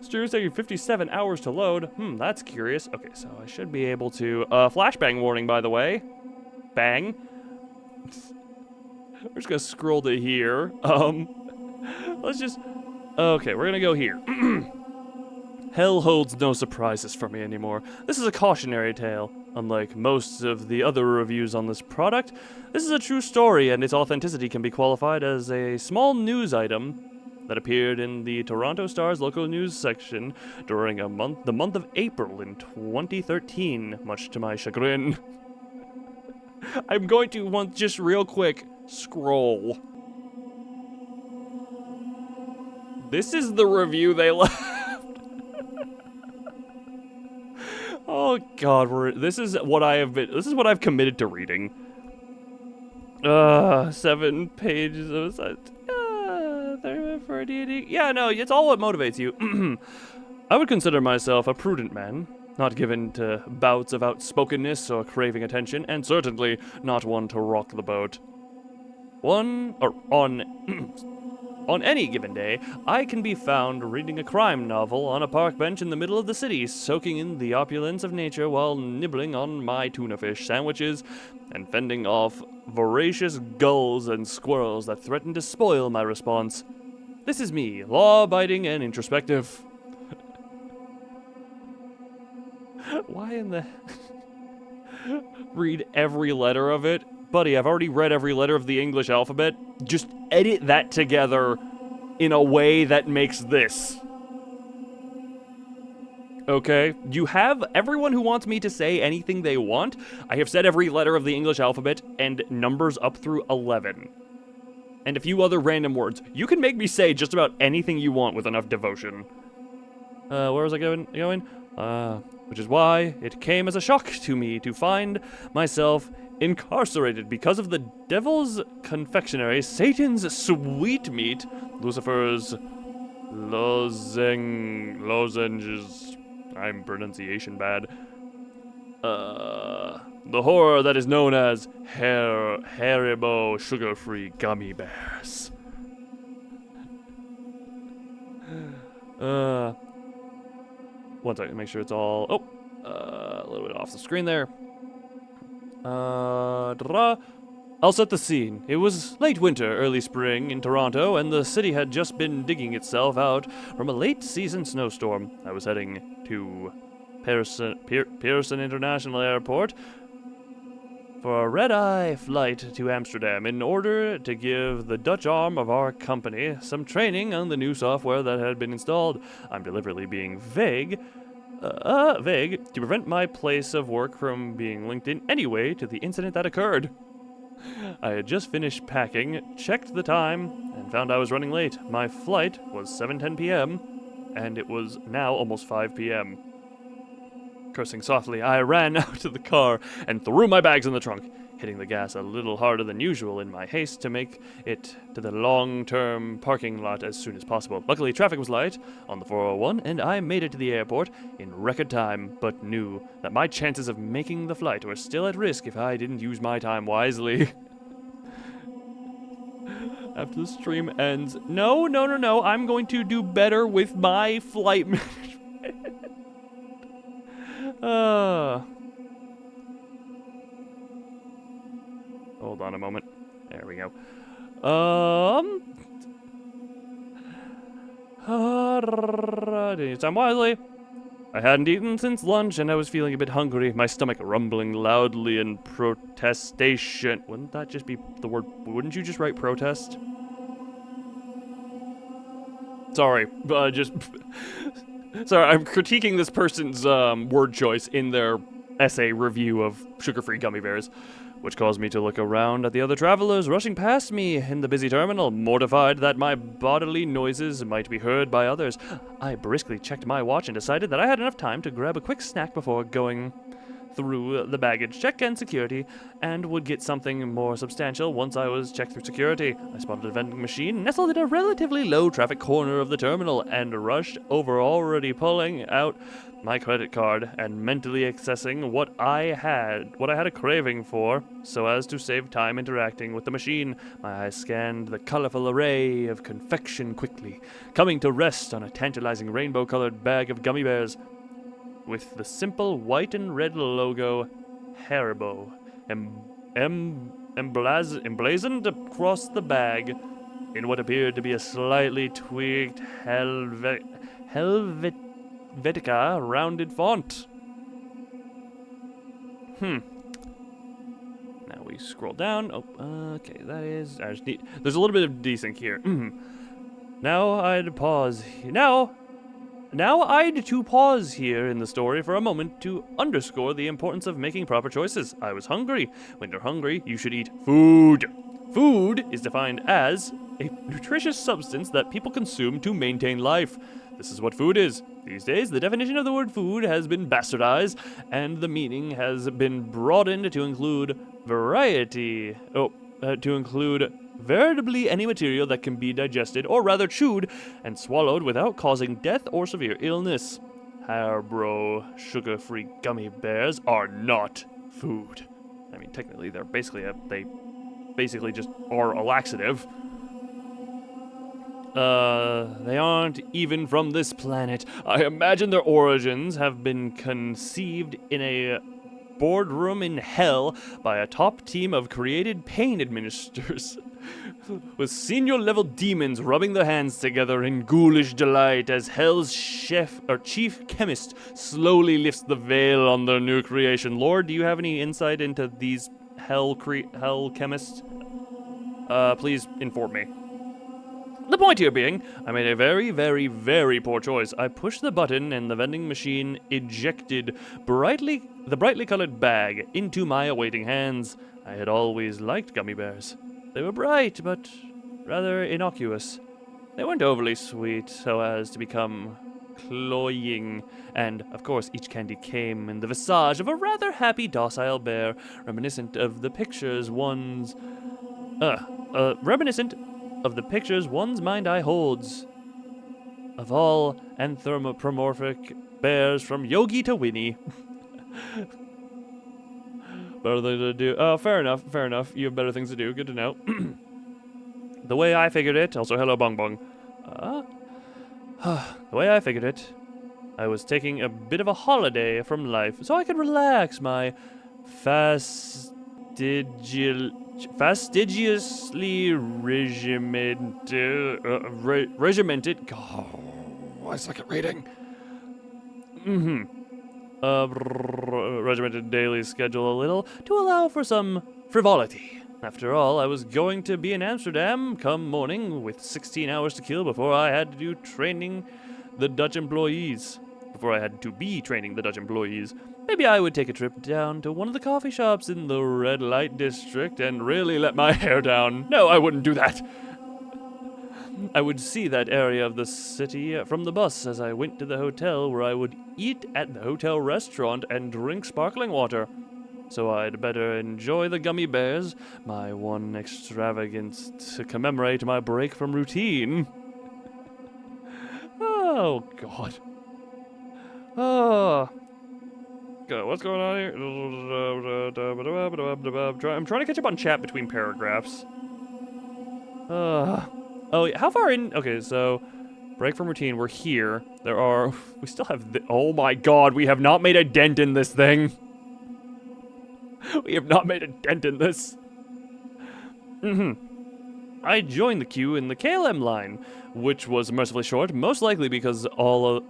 stream's taking 57 hours to load. That's curious. Okay, so I should be able to, flashbang warning, by the way. Bang. We're just gonna scroll to here. Let's just, okay, we're gonna go here. Hell holds no surprises for me anymore. This is a cautionary tale. Unlike most of the other reviews on this product, this is a true story, and its authenticity can be qualified as a small news item that appeared in the Toronto Star's local news section during the month of April in 2013, much to my chagrin. I'm going to just real quick scroll. This is the review they left. Oh god, this is what I've committed to reading. 7 pages of for D&D. Yeah, no, it's all what motivates you. I would consider myself a prudent man, not given to bouts of outspokenness or craving attention, and certainly not one to rock the boat. On any given day, I can be found reading a crime novel on a park bench in the middle of the city, soaking in the opulence of nature while nibbling on my tuna fish sandwiches and fending off voracious gulls and squirrels that threaten to spoil my response. This is me, law-abiding and introspective. Why in the... Read every letter of it? Buddy, I've already read every letter of the English alphabet. Just edit that together in a way that makes this. Okay? You have everyone who wants me to say anything they want. I have said every letter of the English alphabet and numbers up through 11. and a few other random words. You can make me say just about anything you want with enough devotion. Where was I going? Which is why it came as a shock to me to find myself incarcerated because of the devil's confectionery, Satan's sweetmeat, Lucifer's lozenges. I'm pronunciation bad. The horror that is known as Haribo sugar-free gummy bears. One second, make sure it's all. A little bit off the screen there. I'll set the scene. It was late winter, early spring in Toronto, and the city had just been digging itself out from a late-season snowstorm. I was heading to Pearson International Airport for a red-eye flight to Amsterdam in order to give the Dutch arm of our company some training on the new software that had been installed. I'm deliberately being vague to prevent my place of work from being linked in any way to the incident that occurred. I had just finished packing, checked the time, and found I was running late. My flight was 7:10 p.m., and it was now almost 5 p.m. Cursing softly, I ran out to the car and threw my bags in the trunk, hitting the gas a little harder than usual in my haste to make it to the long-term parking lot as soon as possible. Luckily, traffic was light on the 401, and I made it to the airport in record time, but knew that my chances of making the flight were still at risk if I didn't use my time wisely. After the stream ends, no, I'm going to do better with my flight management. Hold on a moment. There we go. Didn't use time wisely. I hadn't eaten since lunch, and I was feeling a bit hungry, my stomach rumbling loudly in protestation. Wouldn't that just be the word? Wouldn't you just write protest? Sorry, sorry, I'm critiquing this person's word choice in their essay review of sugar-free gummy bears, which caused me to look around at the other travelers rushing past me in the busy terminal, mortified that my bodily noises might be heard by others. I briskly checked my watch and decided that I had enough time to grab a quick snack before going through the baggage check and security, and would get something more substantial once I was checked through security. I spotted a vending machine nestled in a relatively low-traffic corner of the terminal and rushed over, already pulling out my credit card and mentally accessing what I had a craving for, so as to save time interacting with the machine. My eyes scanned the colorful array of confection quickly, coming to rest on a tantalizing rainbow-colored bag of gummy bears with the simple white and red logo Haribo emblazoned across the bag in what appeared to be a slightly tweaked Helvetica rounded font. Now we scroll down. Okay, that is. There's a little bit of desync here. Now I'd pause here in the story for a moment to underscore the importance of making proper choices. I was hungry. When you're hungry, you should eat food. Food is defined as a nutritious substance that people consume to maintain life. This is what food is. These days, the definition of the word food has been bastardized, and the meaning has been broadened to include veritably any material that can be digested, or rather chewed and swallowed without causing death or severe illness. Haribo sugar-free gummy bears are not food. I mean, technically, they basically just are a laxative. They aren't even from this planet. I imagine their origins have been conceived in a boardroom in hell by a top team of created pain administrators, with senior-level demons rubbing their hands together in ghoulish delight as hell's chief chemist slowly lifts the veil on their new creation. Lord, do you have any insight into these hell chemists? Please inform me. The point here being, I made a very, very, very poor choice. I pushed the button and the vending machine ejected the brightly colored bag into my awaiting hands. I had always liked gummy bears. They were bright, but rather innocuous. They weren't overly sweet so as to become cloying, and, of course, each candy came in the visage of a rather happy, docile bear, reminiscent of the pictures one's mind eye holds. Of all anthropomorphic bears from Yogi to Winnie. Better things to do. Oh, fair enough. You have better things to do. Good to know. The way I figured it, also hello Bong Bong. The way I figured it, I was taking a bit of a holiday from life so I could relax my fastidiously regimented. God, I suck at reading. Regimented daily schedule a little to allow for some frivolity. After all, I was going to be in Amsterdam come morning with 16 hours to kill before I had to be training the Dutch employees. Maybe I would take a trip down to one of the coffee shops in the red light district and really let my hair down. No, I wouldn't do that. I would see that area of the city from the bus as I went to the hotel, where I would eat at the hotel restaurant and drink sparkling water. So I'd better enjoy the gummy bears, my one extravagance to commemorate my break from routine. Oh, God. Oh. God, what's going on here? I'm trying to catch up on chat between paragraphs. Oh, how far in? Okay, so break from routine. We're here. We still have. Oh my God, we have not made a dent in this thing. We have not made a dent in this. I joined the queue in the KLM line, which was mercifully short, most likely because all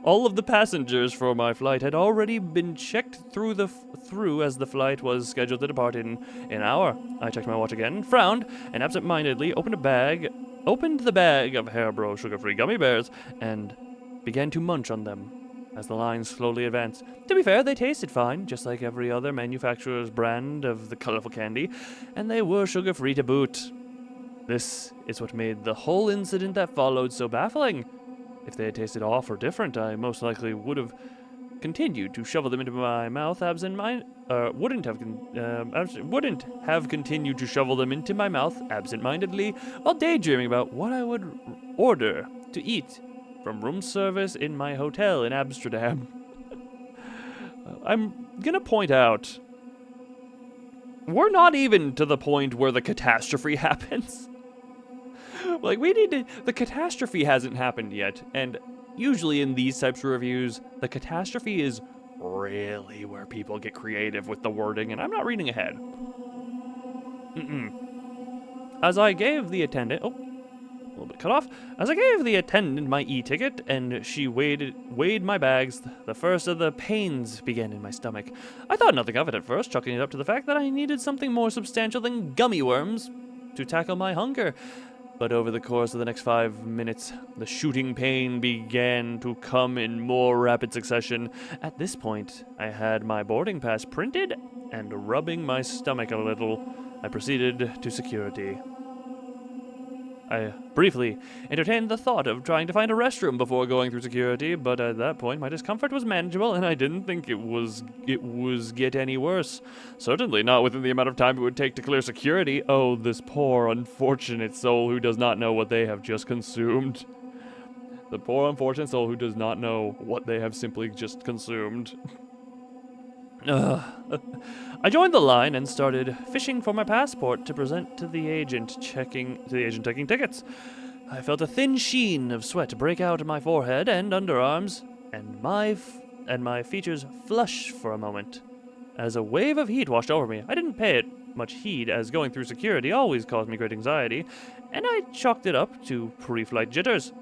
of the passengers for my flight had already been checked through as the flight was scheduled to depart in an hour. I checked my watch again, frowned, and absent-mindedly opened the bag of Haribo sugar-free gummy bears, and began to munch on them as the line slowly advanced. To be fair, they tasted fine, just like every other manufacturer's brand of the colorful candy, and they were sugar-free to boot. This is what made the whole incident that followed so baffling. If they had tasted off or different, I most likely would have continued to shovel them into my mouth wouldn't have continued to shovel them into my mouth absent-mindedly while daydreaming about what I would order to eat from room service in my hotel in Amsterdam. I'm gonna point out, we're not even to the point where the catastrophe happens. Like, the catastrophe hasn't happened yet, and usually in these types of reviews, the catastrophe is really where people get creative with the wording, and I'm not reading ahead. As I gave the attendant... Oh, a little bit cut off. As I gave the attendant my e-ticket, and she weighed my bags, the first of the pains began in my stomach. I thought nothing of it at first, chalking it up to the fact that I needed something more substantial than gummy worms to tackle my hunger. But over the course of the next 5 minutes, the shooting pain began to come in more rapid succession. At this point, I had my boarding pass printed, and rubbing my stomach a little, I proceeded to security. I briefly entertained the thought of trying to find a restroom before going through security, but at that point my discomfort was manageable, and I didn't think it was get any worse. Certainly not within the amount of time it would take to clear security. Oh, this poor, unfortunate soul who does not know what they have just consumed. The poor, unfortunate soul who does not know what they have simply just consumed. I joined the line and started fishing for my passport to present to the agent taking tickets. I felt a thin sheen of sweat break out on my forehead and underarms, and my features flush for a moment. As a wave of heat washed over me, I didn't pay it much heed, as going through security always caused me great anxiety, and I chalked it up to pre-flight jitters.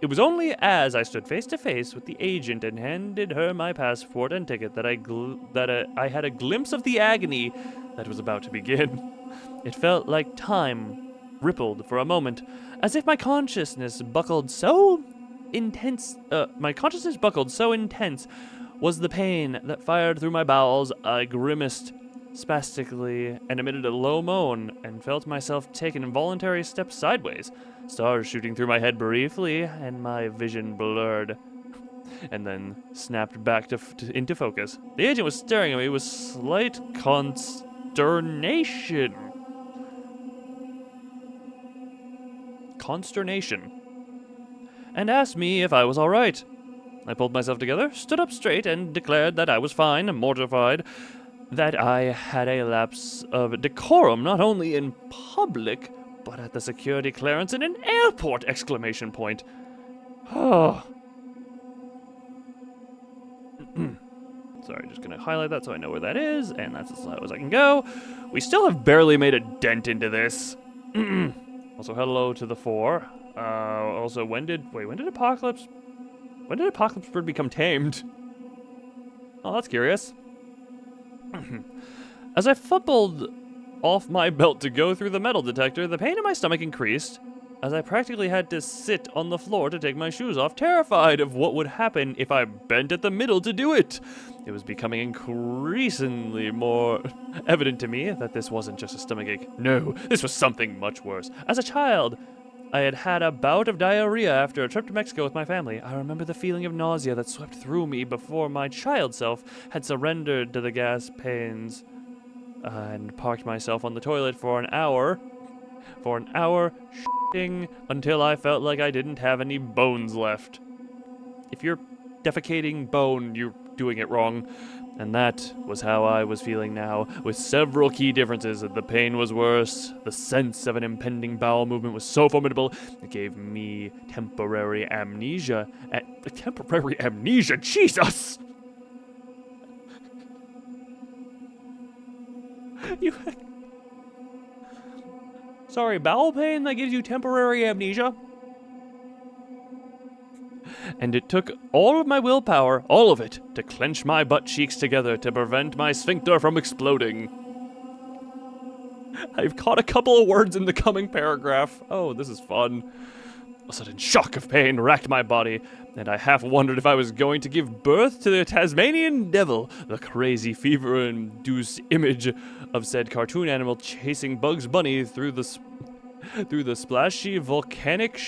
It was only as I stood face to face with the agent and handed her my passport and ticket that I had a glimpse of the agony that was about to begin. It felt like time rippled for a moment, as if my consciousness buckled so intense was the pain that fired through my bowels. I grimaced, spastically and emitted a low moan and felt myself take an involuntary step sideways, stars shooting through my head briefly and my vision blurred, and then snapped back into focus. The agent was staring at me with slight consternation. And asked me if I was all right. I pulled myself together, stood up straight, and declared that I was fine, mortified that I had a lapse of decorum not only in public, but at the security clearance in an airport! Exclamation point. Oh. Sorry, just gonna highlight that so I know where that is, and that's as slow as I can go. We still have barely made a dent into this. Also, hello to the 4. Also, when did Apocalypse Bird become tamed? Oh, that's curious. As I fumbled off my belt to go through the metal detector, the pain in my stomach increased, as I practically had to sit on the floor to take my shoes off, terrified of what would happen if I bent at the middle to do it. It was becoming increasingly more evident to me that this wasn't just a stomachache. No, this was something much worse. As a child, I had had a bout of diarrhea after a trip to Mexico with my family. I remember the feeling of nausea that swept through me before my child self had surrendered to the gas pains and parked myself on the toilet for an hour. Shitting until I felt like I didn't have any bones left. If you're defecating bone, you're doing it wrong. And that was how I was feeling now, with several key differences. The pain was worse, the sense of an impending bowel movement was so formidable, it gave me temporary amnesia. Temporary amnesia? Jesus! Sorry, bowel pain that gives you temporary amnesia? And it took all of my willpower, all of it, to clench my butt cheeks together to prevent my sphincter from exploding. I've caught a couple of words in the coming paragraph. Oh, this is fun. A sudden shock of pain racked my body, and I half wondered if I was going to give birth to the Tasmanian devil, the crazy fever-induced image of said cartoon animal chasing Bugs Bunny through the splashy volcanic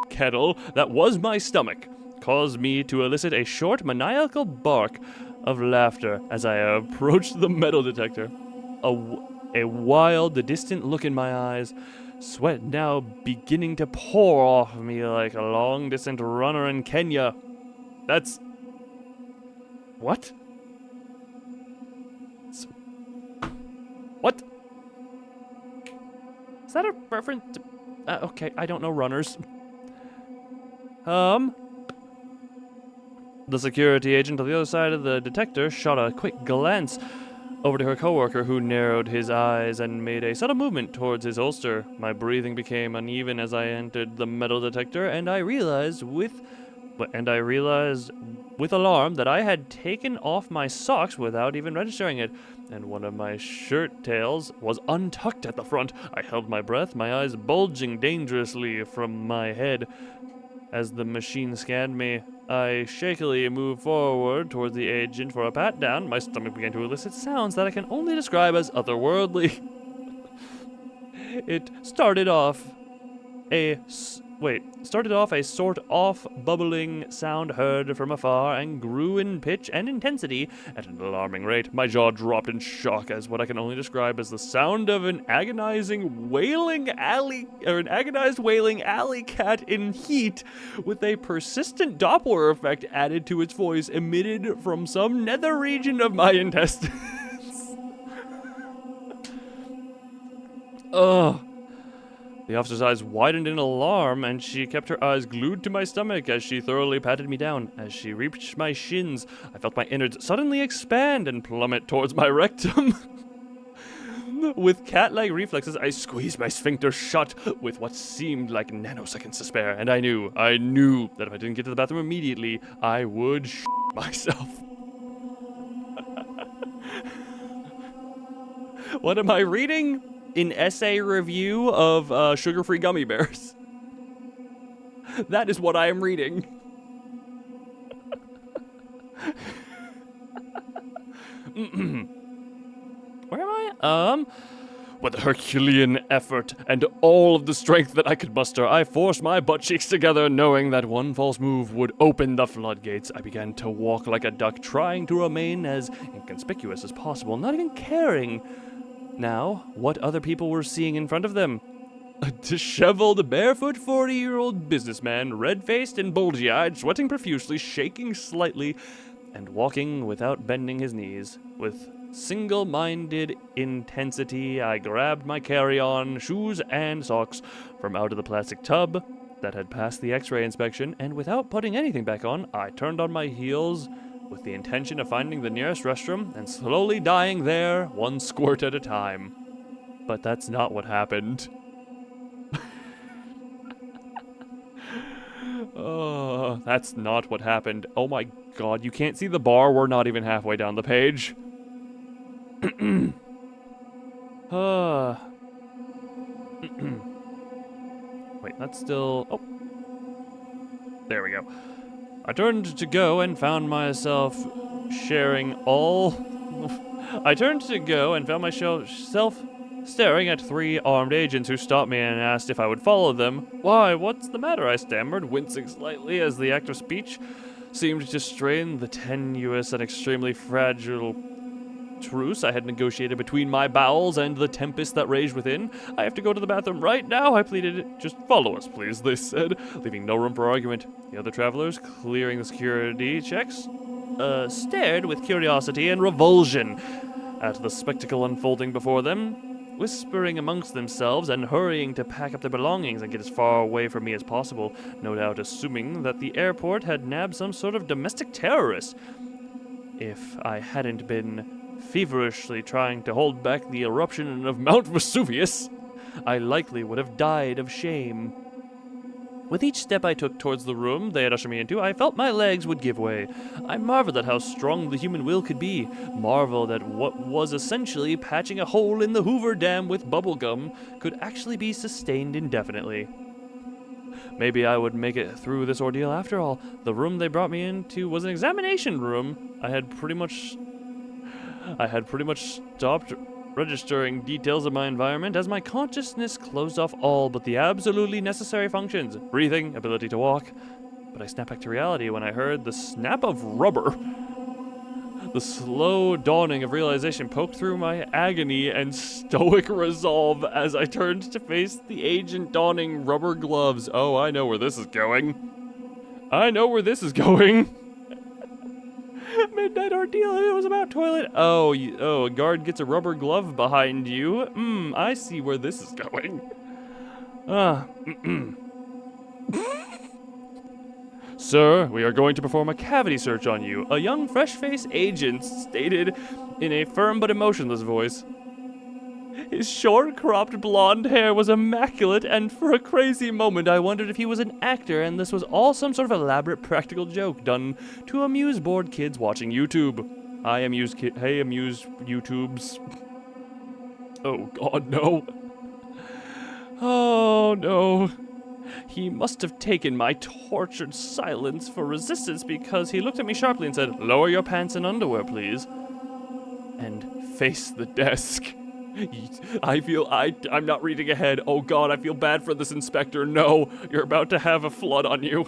kettle that was my stomach, caused me to elicit a short maniacal bark of laughter as I approached the metal detector. A wild, distant look in my eyes, sweat now beginning to pour off me like a long-distance runner in Kenya. That's... What? What? Is that a reference to... okay, I don't know runners. The security agent on the other side of the detector shot a quick glance over to her coworker, who narrowed his eyes and made a subtle movement towards his holster. My breathing became uneven as I entered the metal detector, and I realized with alarm that I had taken off my socks without even registering it, and one of my shirt tails was untucked at the front. I held my breath, my eyes bulging dangerously from my head. As the machine scanned me, I shakily moved forward towards the agent for a pat down. My stomach began to elicit sounds that I can only describe as otherworldly. It started off a sort-of bubbling sound heard from afar and grew in pitch and intensity at an alarming rate. My jaw dropped in shock as what I can only describe as the sound of an agonized wailing alley cat in heat, with a persistent Doppler effect added to its voice, emitted from some nether region of my intestines. Ugh. The officer's eyes widened in alarm, and she kept her eyes glued to my stomach as she thoroughly patted me down. As she reached my shins, I felt my innards suddenly expand and plummet towards my rectum. With cat-like reflexes, I squeezed my sphincter shut with what seemed like nanoseconds to spare, and I knew that if I didn't get to the bathroom immediately, I would myself. What am I reading? An essay review of sugar-free gummy bears. That is what I am reading. Where am I? With a Herculean effort and all of the strength that I could muster, I forced my butt cheeks together, knowing that one false move would open the floodgates. I began to walk like a duck, trying to remain as inconspicuous as possible, not even caring now what other people were seeing in front of them. A disheveled, barefoot 40-year-old businessman, red-faced and bulgy-eyed, sweating profusely, shaking slightly, and walking without bending his knees. With single-minded intensity, I grabbed my carry-on, shoes, and socks from out of the plastic tub that had passed the x-ray inspection, and without putting anything back on, I turned on my heels with the intention of finding the nearest restroom and slowly dying there, one squirt at a time. But that's not what happened. Oh, that's not what happened. Oh my god, you can't see the bar? We're not even halfway down the page. Wait, that's still... Oh. There we go. I turned to go and found myself sharing all... I turned to go and found myself staring at 3 armed agents who stopped me and asked if I would follow them. Why, what's the matter? I stammered, wincing slightly as the act of speech seemed to strain the tenuous and extremely fragile truce I had negotiated between my bowels and the tempest that raged within. I have to go to the bathroom right now, I pleaded. Just follow us, please, they said, leaving no room for argument. The other travelers, clearing the security checks, stared with curiosity and revulsion at the spectacle unfolding before them, whispering amongst themselves and hurrying to pack up their belongings and get as far away from me as possible, no doubt assuming that the airport had nabbed some sort of domestic terrorist. If I hadn't been feverishly trying to hold back the eruption of Mount Vesuvius, I likely would have died of shame. With each step I took towards the room they had ushered me into, I felt my legs would give way. I marveled at how strong the human will could be, marveled at what was essentially patching a hole in the Hoover Dam with bubblegum could actually be sustained indefinitely. Maybe I would make it through this ordeal after all. The room they brought me into was an examination room. I had pretty much stopped registering details of my environment as my consciousness closed off all but the absolutely necessary functions, breathing, ability to walk. But I snapped back to reality when I heard the snap of rubber. The slow dawning of realization poked through my agony and stoic resolve as I turned to face the agent donning rubber gloves. Oh, I know where this is going. Midnight ordeal, it was about toilet. Oh, a guard gets a rubber glove behind you. I see where this is going. Sir, we are going to perform a cavity search on you, a young, fresh-faced agent stated in a firm but emotionless voice. His short, cropped blonde hair was immaculate, and for a crazy moment I wondered if he was an actor and this was all some sort of elaborate practical joke done to amuse bored kids watching YouTube. Hey, amuse YouTubes. Oh god, no. Oh no. He must have taken my tortured silence for resistance because he looked at me sharply and said, "Lower your pants and underwear, please." And face the desk. I'm not reading ahead. Oh god, I feel bad for this inspector. No, you're about to have a flood on you.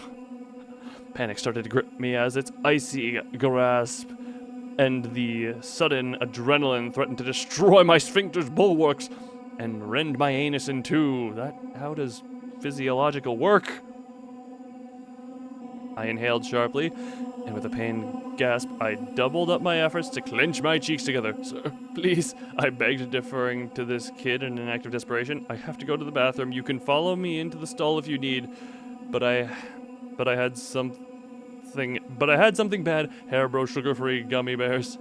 Panic started to grip me as its icy grasp and the sudden adrenaline threatened to destroy my sphincter's bulwarks and rend my anus in two. How does physiological work? I inhaled sharply, and with a pained gasp, I doubled up my efforts to clench my cheeks together. "Sir, please," I begged, deferring to this kid in an act of desperation. "I have to go to the bathroom. You can follow me into the stall if you need." But I had something bad. Haribo sugar-free gummy bears,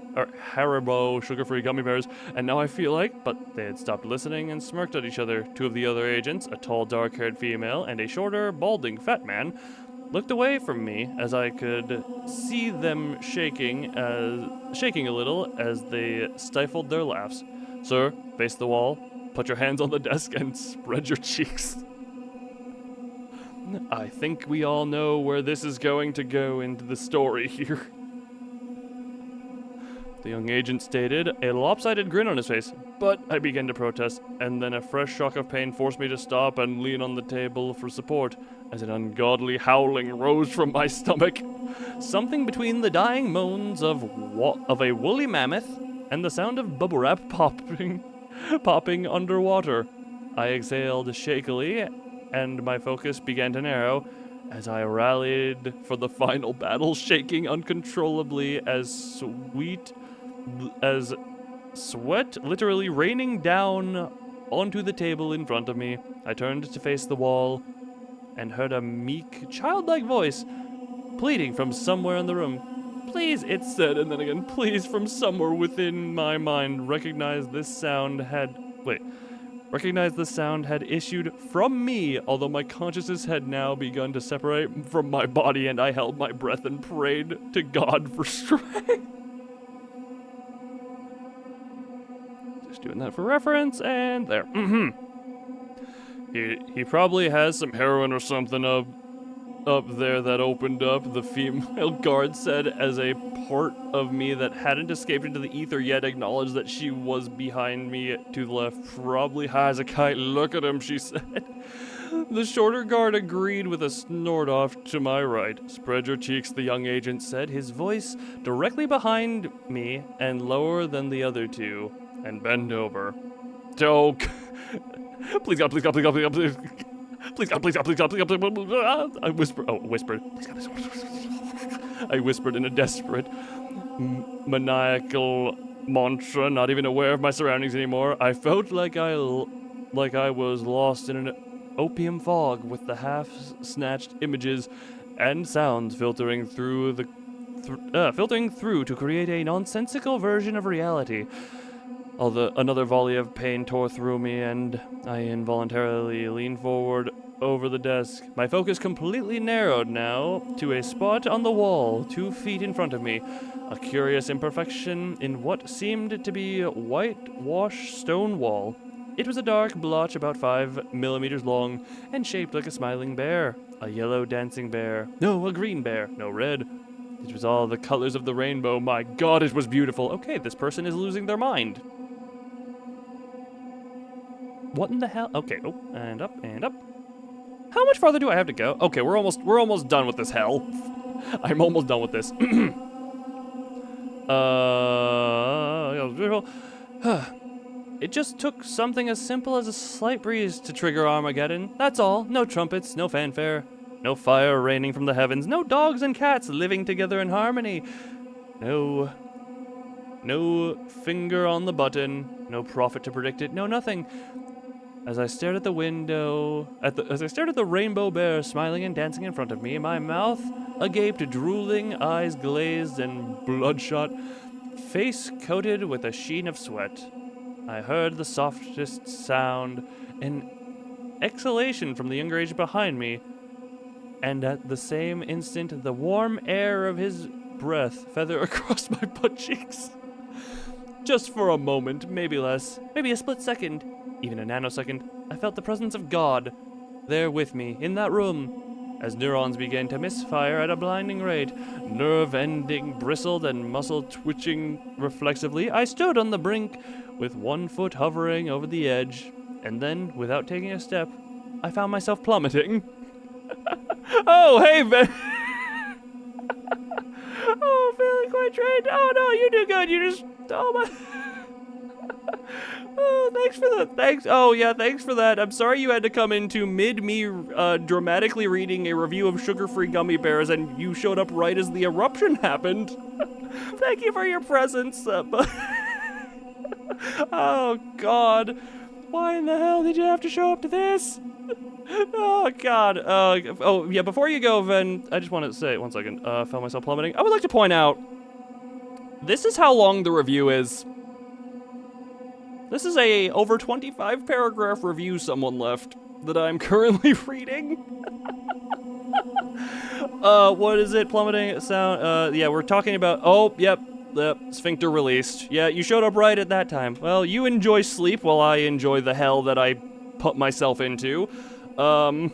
and now I feel like, but they had stopped listening and smirked at each other. 2 of the other agents, a tall, dark-haired female and a shorter, balding, fat man, looked away from me as I could see them shaking a little as they stifled their laughs. "Sir, face the wall, put your hands on the desk, and spread your cheeks." I think we all know where this is going to go into the story here. the young agent stated, a lopsided grin on his face. But I began to protest, and then a fresh shock of pain forced me to stop and lean on the table for support, as an ungodly howling rose from my stomach. Something between the dying moans of a woolly mammoth and the sound of bubble wrap popping underwater. I exhaled shakily, and my focus began to narrow as I rallied for the final battle, shaking uncontrollably as sweat literally raining down onto the table in front of me. I turned to face the wall and heard a meek, childlike voice pleading from somewhere in the room. Please, it said, and then again, please, from somewhere within my mind, recognized this sound had issued from me, although my consciousness had now begun to separate from my body, and I held my breath and prayed to God for strength. Just doing that for reference, and there. He probably has some heroin or something up there that opened up, the female guard said, as a part of me that hadn't escaped into the ether yet acknowledged that she was behind me to the left. Probably high as a kite. Look at him, she said. The shorter guard agreed with a snort off to my right. Spread your cheeks, the young agent said, his voice directly behind me and lower than the other two. And bend over. Don't. Please God, please God, please God, please God, please God. Please God, please God, please God, please God, please God. I whispered. Please God, please God. I whispered in a desperate, maniacal mantra, not even aware of my surroundings anymore. I felt like I was lost in an opium fog with the half-snatched images and sounds filtering through to create a nonsensical version of reality. Although another volley of pain tore through me, and I involuntarily leaned forward over the desk. My focus completely narrowed now to a spot on the wall 2 feet in front of me, a curious imperfection in what seemed to be a whitewashed stone wall. It was a dark blotch about 5 millimeters long and shaped like a smiling bear, a yellow dancing bear. No, a green bear. No, red. It was all the colors of the rainbow. My God, it was beautiful. Okay, this person is losing their mind. What in the hell? Okay, oh, and up, and up. How much farther do I have to go? Okay, we're almost done with this hell. I'm almost done with this. It just took something as simple as a slight breeze to trigger Armageddon. That's all. No trumpets, no fanfare, no fire raining from the heavens, no dogs and cats living together in harmony. No finger on the button, no prophet to predict it, no nothing. As I stared at the window, as I stared at the rainbow bear smiling and dancing in front of me, my mouth agape, drooling, eyes glazed and bloodshot, face coated with a sheen of sweat, I heard the softest sound, an exhalation from the younger age behind me, and at the same instant, the warm air of his breath feather across my butt cheeks. Just for a moment, maybe less, maybe a split second, even a nanosecond, I felt the presence of God there with me, in that room. As neurons began to misfire at a blinding rate, nerve-ending, bristled, and muscle-twitching reflexively, I stood on the brink, with 1 foot hovering over the edge, and then, without taking a step, I found myself plummeting. Oh, hey, Ben! Oh, feeling quite drained. Oh, no, you do good. You just... Oh, my... Oh, thanks for that. Thanks. Oh, yeah, thanks for that. I'm sorry you had to come into me dramatically reading a review of sugar-free gummy bears, and you showed up right as the eruption happened. Thank you for your presence. Oh, God. Why in the hell did you have to show up to this? Oh, God. Oh, yeah, before you go, Ven, I just want to say, 1 second, found myself plummeting. I would like to point out, this is how long the review is. This is a over 25 paragraph review someone left that I'm currently reading. What is it? Plummeting sound? Yeah, we're talking about, oh, yep, the sphincter released. Yeah, you showed up right at that time. Well, you enjoy sleep while I enjoy the hell that I put myself into. I'm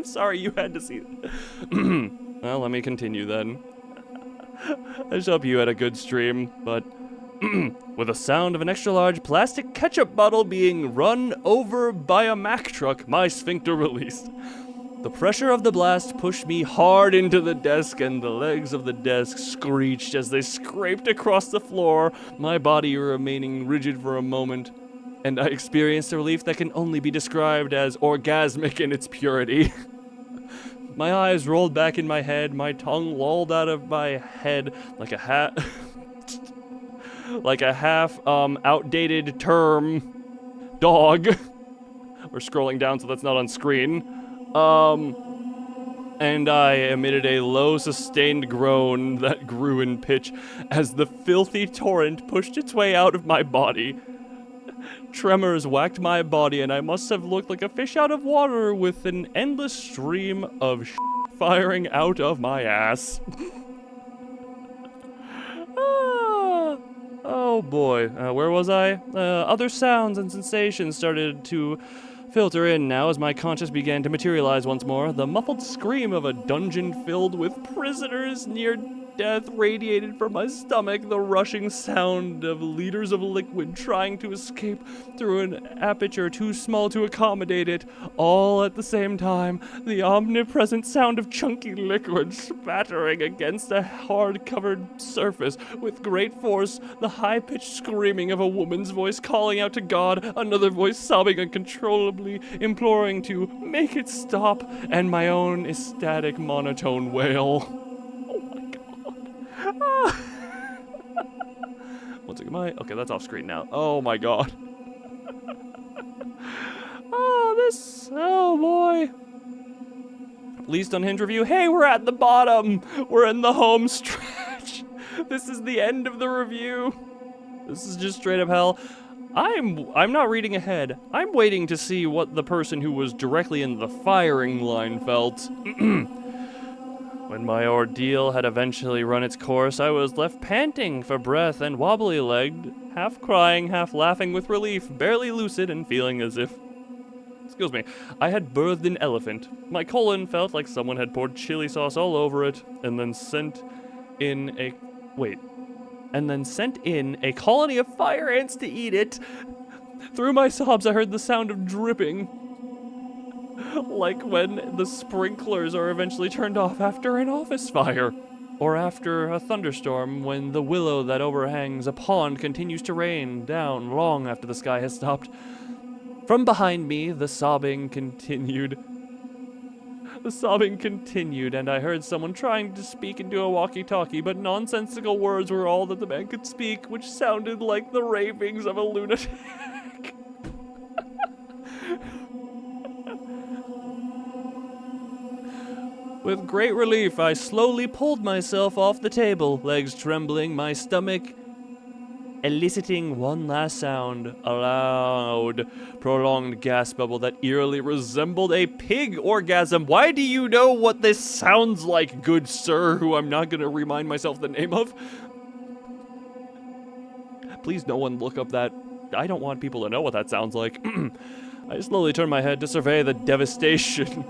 sorry you had to see it. Well, let me continue then. I just hope you had a good stream, but with the sound of an extra-large plastic ketchup bottle being run over by a Mack truck, my sphincter released. The pressure of the blast pushed me hard into the desk, and the legs of the desk screeched as they scraped across the floor, my body remaining rigid for a moment, and I experienced a relief that can only be described as orgasmic in its purity. My eyes rolled back in my head, my tongue lolled out of my head like a half outdated term dog. We're scrolling down so that's not on screen. And I emitted a low sustained groan that grew in pitch as the filthy torrent pushed its way out of my body. Tremors whacked my body, and I must have looked like a fish out of water with an endless stream of firing out of my ass. Oh boy, where was I? Other sounds and sensations started to filter in now as my conscience began to materialize once more. The muffled scream of a dungeon filled with prisoners near death radiated from my stomach, the rushing sound of liters of liquid trying to escape through an aperture too small to accommodate it, all at the same time, the omnipresent sound of chunky liquid spattering against a hard-covered surface with great force, the high-pitched screaming of a woman's voice calling out to God, another voice sobbing uncontrollably, imploring to make it stop, and my own ecstatic monotone wail. What's it, okay, that's off screen now. Oh my god. Oh boy. Least unhinged review. Hey, we're at the bottom. We're in the home stretch. This is the end of the review. This is just straight up hell. I'm not reading ahead. I'm waiting to see what the person who was directly in the firing line felt. When my ordeal had eventually run its course, I was left panting for breath and wobbly-legged, half crying, half laughing with relief, barely lucid and feeling as if, excuse me, I had birthed an elephant. My colon felt like someone had poured chili sauce all over it, and then sent in a colony of fire ants to eat it. Through my sobs, I heard the sound of dripping, like when the sprinklers are eventually turned off after an office fire, or after a thunderstorm when the willow that overhangs a pond continues to rain down long after the sky has stopped. From behind me, the sobbing continued. And I heard someone trying to speak into a walkie-talkie, but nonsensical words were all that the man could speak, which sounded like the ravings of a lunatic. With great relief, I slowly pulled myself off the table, legs trembling, my stomach eliciting one last sound, a loud, prolonged gas bubble that eerily resembled a pig orgasm. Why do you know what this sounds like, good sir, who I'm not going to remind myself the name of? Please no one look up that. I don't want people to know what that sounds like. I slowly turned my head to survey the devastation.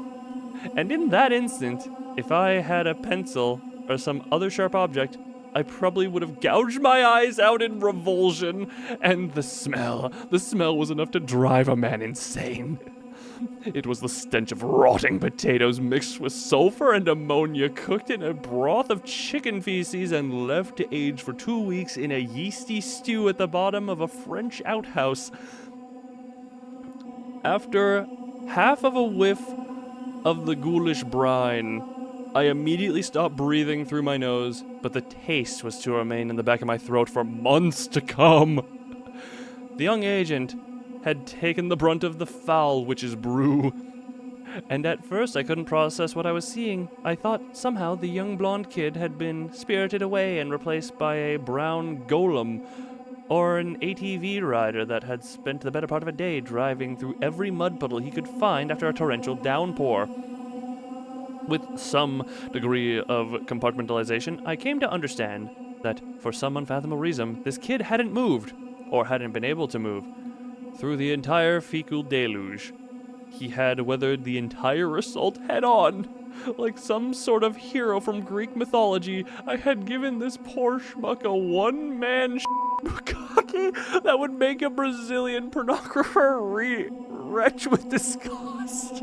And in that instant, if I had a pencil or some other sharp object, I probably would have gouged my eyes out in revulsion, and the smell was enough to drive a man insane. It was the stench of rotting potatoes mixed with sulfur and ammonia, cooked in a broth of chicken feces and left to age for 2 weeks in a yeasty stew at the bottom of a French outhouse. After half of a whiff of the ghoulish brine, I immediately stopped breathing through my nose, but the taste was to remain in the back of my throat for months to come. The young agent had taken the brunt of the foul witch's brew, and at first I couldn't process what I was seeing. I thought somehow the young blonde kid had been spirited away and replaced by a brown golem, or an ATV rider that had spent the better part of a day driving through every mud puddle he could find after a torrential downpour. With some degree of compartmentalization, I came to understand that, for some unfathomable reason, this kid hadn't moved, or hadn't been able to move, through the entire fecal deluge. he had weathered the entire assault head-on. Like some sort of hero from Greek mythology, I had given this poor schmuck a one-man bukkake that would make a Brazilian pornographer retch with disgust.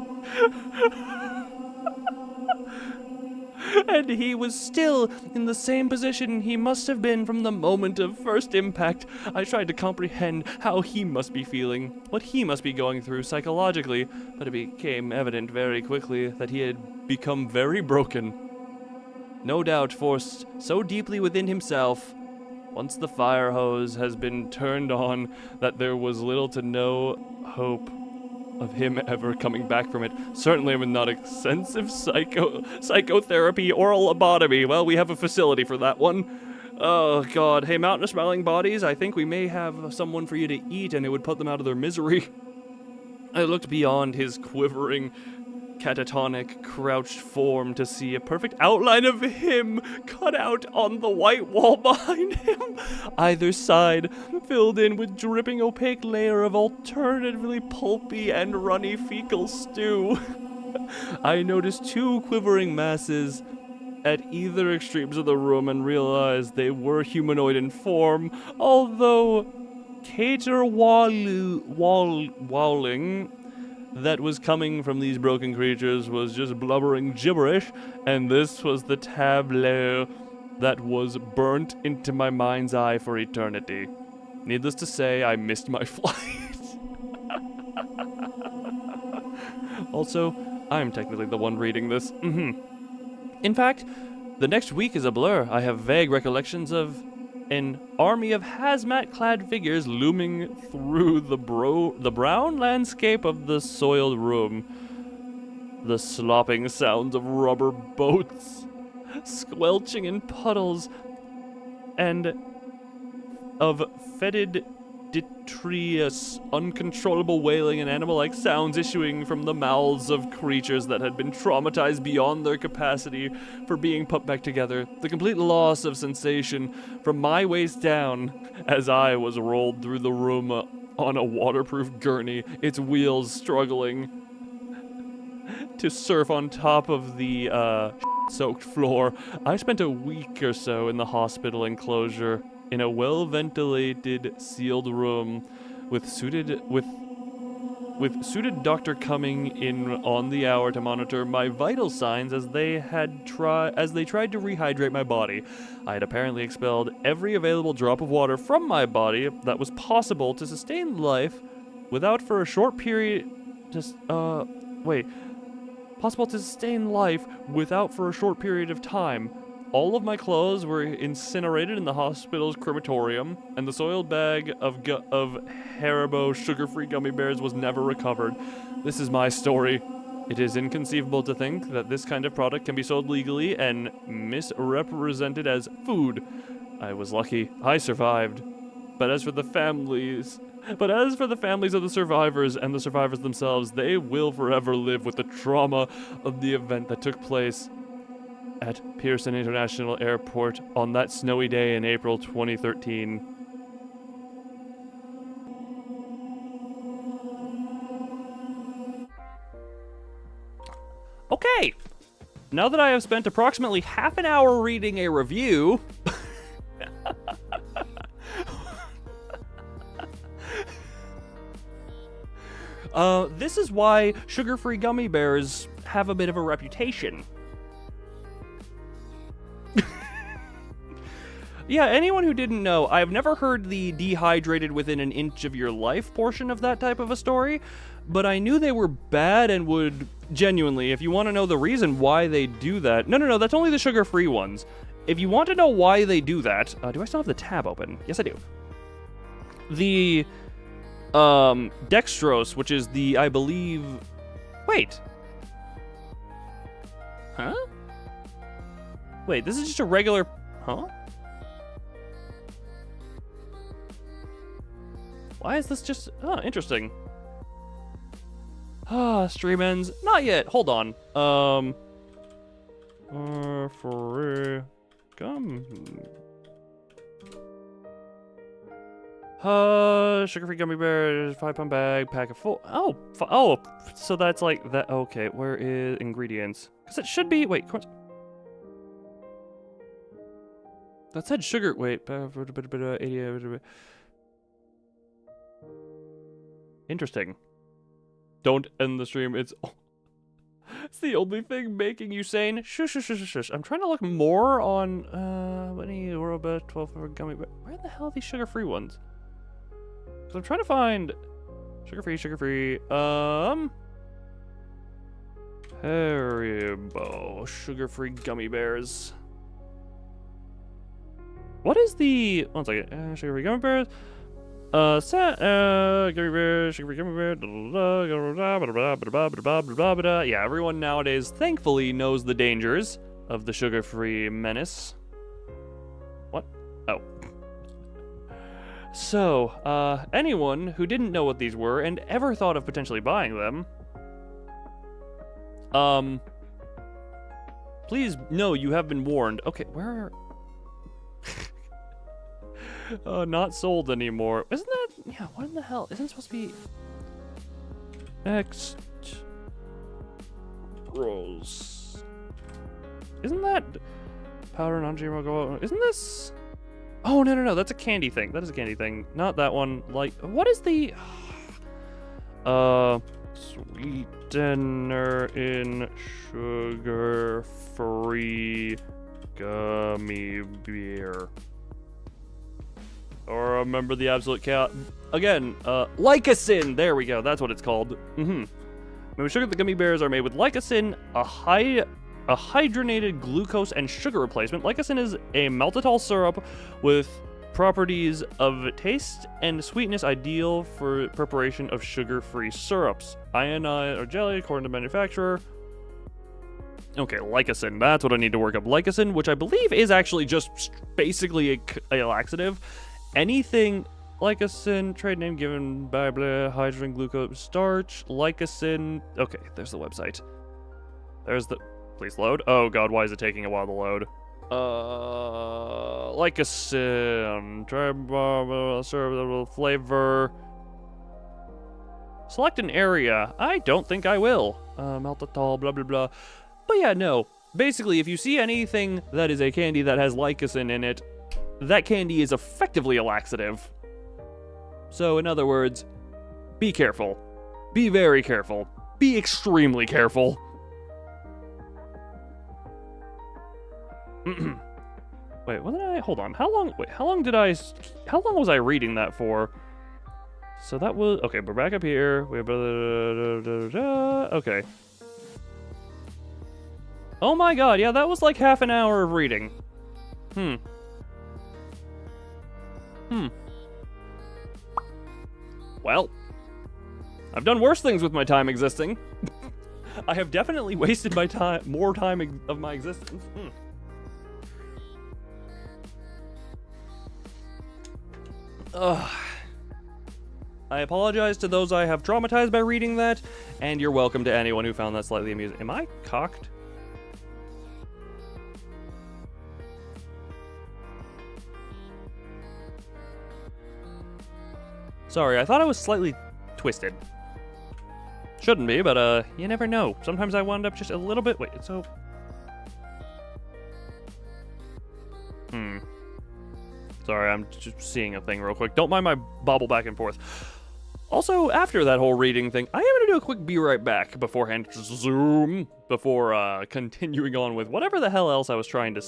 And he was still in the same position he must have been from the moment of first impact. I tried to comprehend how he must be feeling, what he must be going through psychologically, but it became evident very quickly that he had become very broken. No doubt forced so deeply within himself, once the fire hose has been turned on, that there was little to no hope of him ever coming back from it. Certainly with not extensive psychotherapy or a lobotomy. Well, we have a facility for that one. Oh god. Hey, Mountain of Smiling Bodies, I think we may have someone for you to eat and it would put them out of their misery. I looked beyond his quivering, catatonic, crouched form to see a perfect outline of him cut out on the white wall behind him. Either side filled in with dripping opaque layer of alternatively pulpy and runny fecal stew. I noticed two quivering masses at either extremes of the room and realized they were humanoid in form, although caterwauling that was coming from these broken creatures was just blubbering gibberish, and this was the tableau that was burnt into my mind's eye for eternity. Needless to say, I missed my flight. Also, I'm technically the one reading this. In fact, the next week is a blur. I have vague recollections of an army of hazmat-clad figures looming through the brown landscape of the soiled room. The slopping sounds of rubber boats, squelching in puddles, and of fetid detritus, uncontrollable wailing and animal-like sounds issuing from the mouths of creatures that had been traumatized beyond their capacity for being put back together. The complete loss of sensation from my waist down as I was rolled through the room on a waterproof gurney, its wheels struggling to surf on top of the soaked floor. I spent a week or so in the hospital enclosure in a well-ventilated, sealed room with suited doctor coming in on the hour to monitor my vital signs as they tried to rehydrate my body. I had apparently expelled every available drop of water from my body that was possible to sustain life without for a short period of time. All of my clothes were incinerated in the hospital's crematorium, and the soiled bag of Haribo sugar-free gummy bears was never recovered. This is my story. It is inconceivable to think that this kind of product can be sold legally and misrepresented as food. I was lucky. I survived. But as for the families of the survivors and the survivors themselves, they will forever live with the trauma of the event that took place at Pearson International Airport on that snowy day in April 2013. Okay, now that I have spent approximately half an hour reading a review, this is why sugar-free gummy bears have a bit of a reputation. Yeah, anyone who didn't know, I've never heard the dehydrated within an inch of your life portion of that type of a story, but I knew they were bad and would genuinely, if you want to know the reason why they do that, no, that's only the sugar-free ones. If you want to know why they do that, do I still have the tab open? Yes, I do. The, dextrose, which is the, I believe, wait. Huh? Wait, this is just a regular, huh? Why is this just... Oh, interesting. Stream ends. Not yet. Hold on. For... Come... Sugar-free gummy bears, 5-pound bag, pack of 4. Oh, so that's like that. Okay, where is ingredients? Because it should be. Wait, that said sugar. Wait, interesting. Don't end the stream. It's the only thing making you sane. Shush, shush, shush, shush. I'm trying to look more on any robot 12 for gummy bear. Where the hell are these sugar-free ones? Because I'm trying to find sugar-free. Haribo sugar-free gummy bears. What is the? One second. Sugar-free gummy bears. Gummy bear, sugar-free gummy bear. Yeah, everyone nowadays thankfully knows the dangers of the sugar-free menace. What? Oh. So, anyone who didn't know what these were and ever thought of potentially buying them, please know you have been warned. Okay, where are... not sold anymore. Isn't that... Yeah, what in the hell? Isn't it supposed to be... Next... Rolls. Isn't that... Powder non-GMO... Isn't this... Oh, no. That's a candy thing. That is a candy thing. Not that one. Like, what is the... Sweetener in sugar-free gummy beer. Or remember the absolute chaos. Again, Lycosin! There we go, that's what it's called. When we sugar, the gummy bears are made with Lycosin, a hydrogenated glucose and sugar replacement. Lycosin is a maltitol syrup with properties of taste and sweetness ideal for preparation of sugar-free syrups. Ionized or jelly, according to manufacturer. Okay, Lycosin, that's what I need to work up. Lycosin, which I believe is actually just basically a laxative. Anything Lycosin, trade name given by hydrogen glucose starch, Lycosin. Okay, there's the website. There's the. Please load. Oh god, why is it taking a while to load? Lycosin, serve flavor. Select an area. I don't think I will. Maltitol, blah blah blah. But yeah, no. Basically, if you see anything that is a candy that has Lycosin in it, that candy is effectively a laxative. So, in other words, be careful. Be very careful. Be extremely careful. Wait, what did I... Hold on. How long was I reading that for? So that was... Okay, we're back up here. We have... Okay. Oh my god, yeah, that was like half an hour of reading. Well, I've done worse things with my time existing. I have definitely wasted my time, more time of my existence. I apologize to those I have traumatized by reading that, and you're welcome to anyone who found that slightly amusing. Am I cocked? Sorry, I thought I was slightly twisted. Shouldn't be, but you never know. Sometimes I wound up just a little bit... Wait, so... Sorry, I'm just seeing a thing real quick. Don't mind my bobble back and forth. Also, after that whole reading thing, I am going to do a quick be right back beforehand. Zoom! Before continuing on with whatever the hell else I was trying to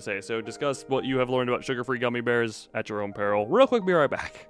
say. So discuss what you have learned about sugar-free gummy bears at your own peril. Real quick, be right back.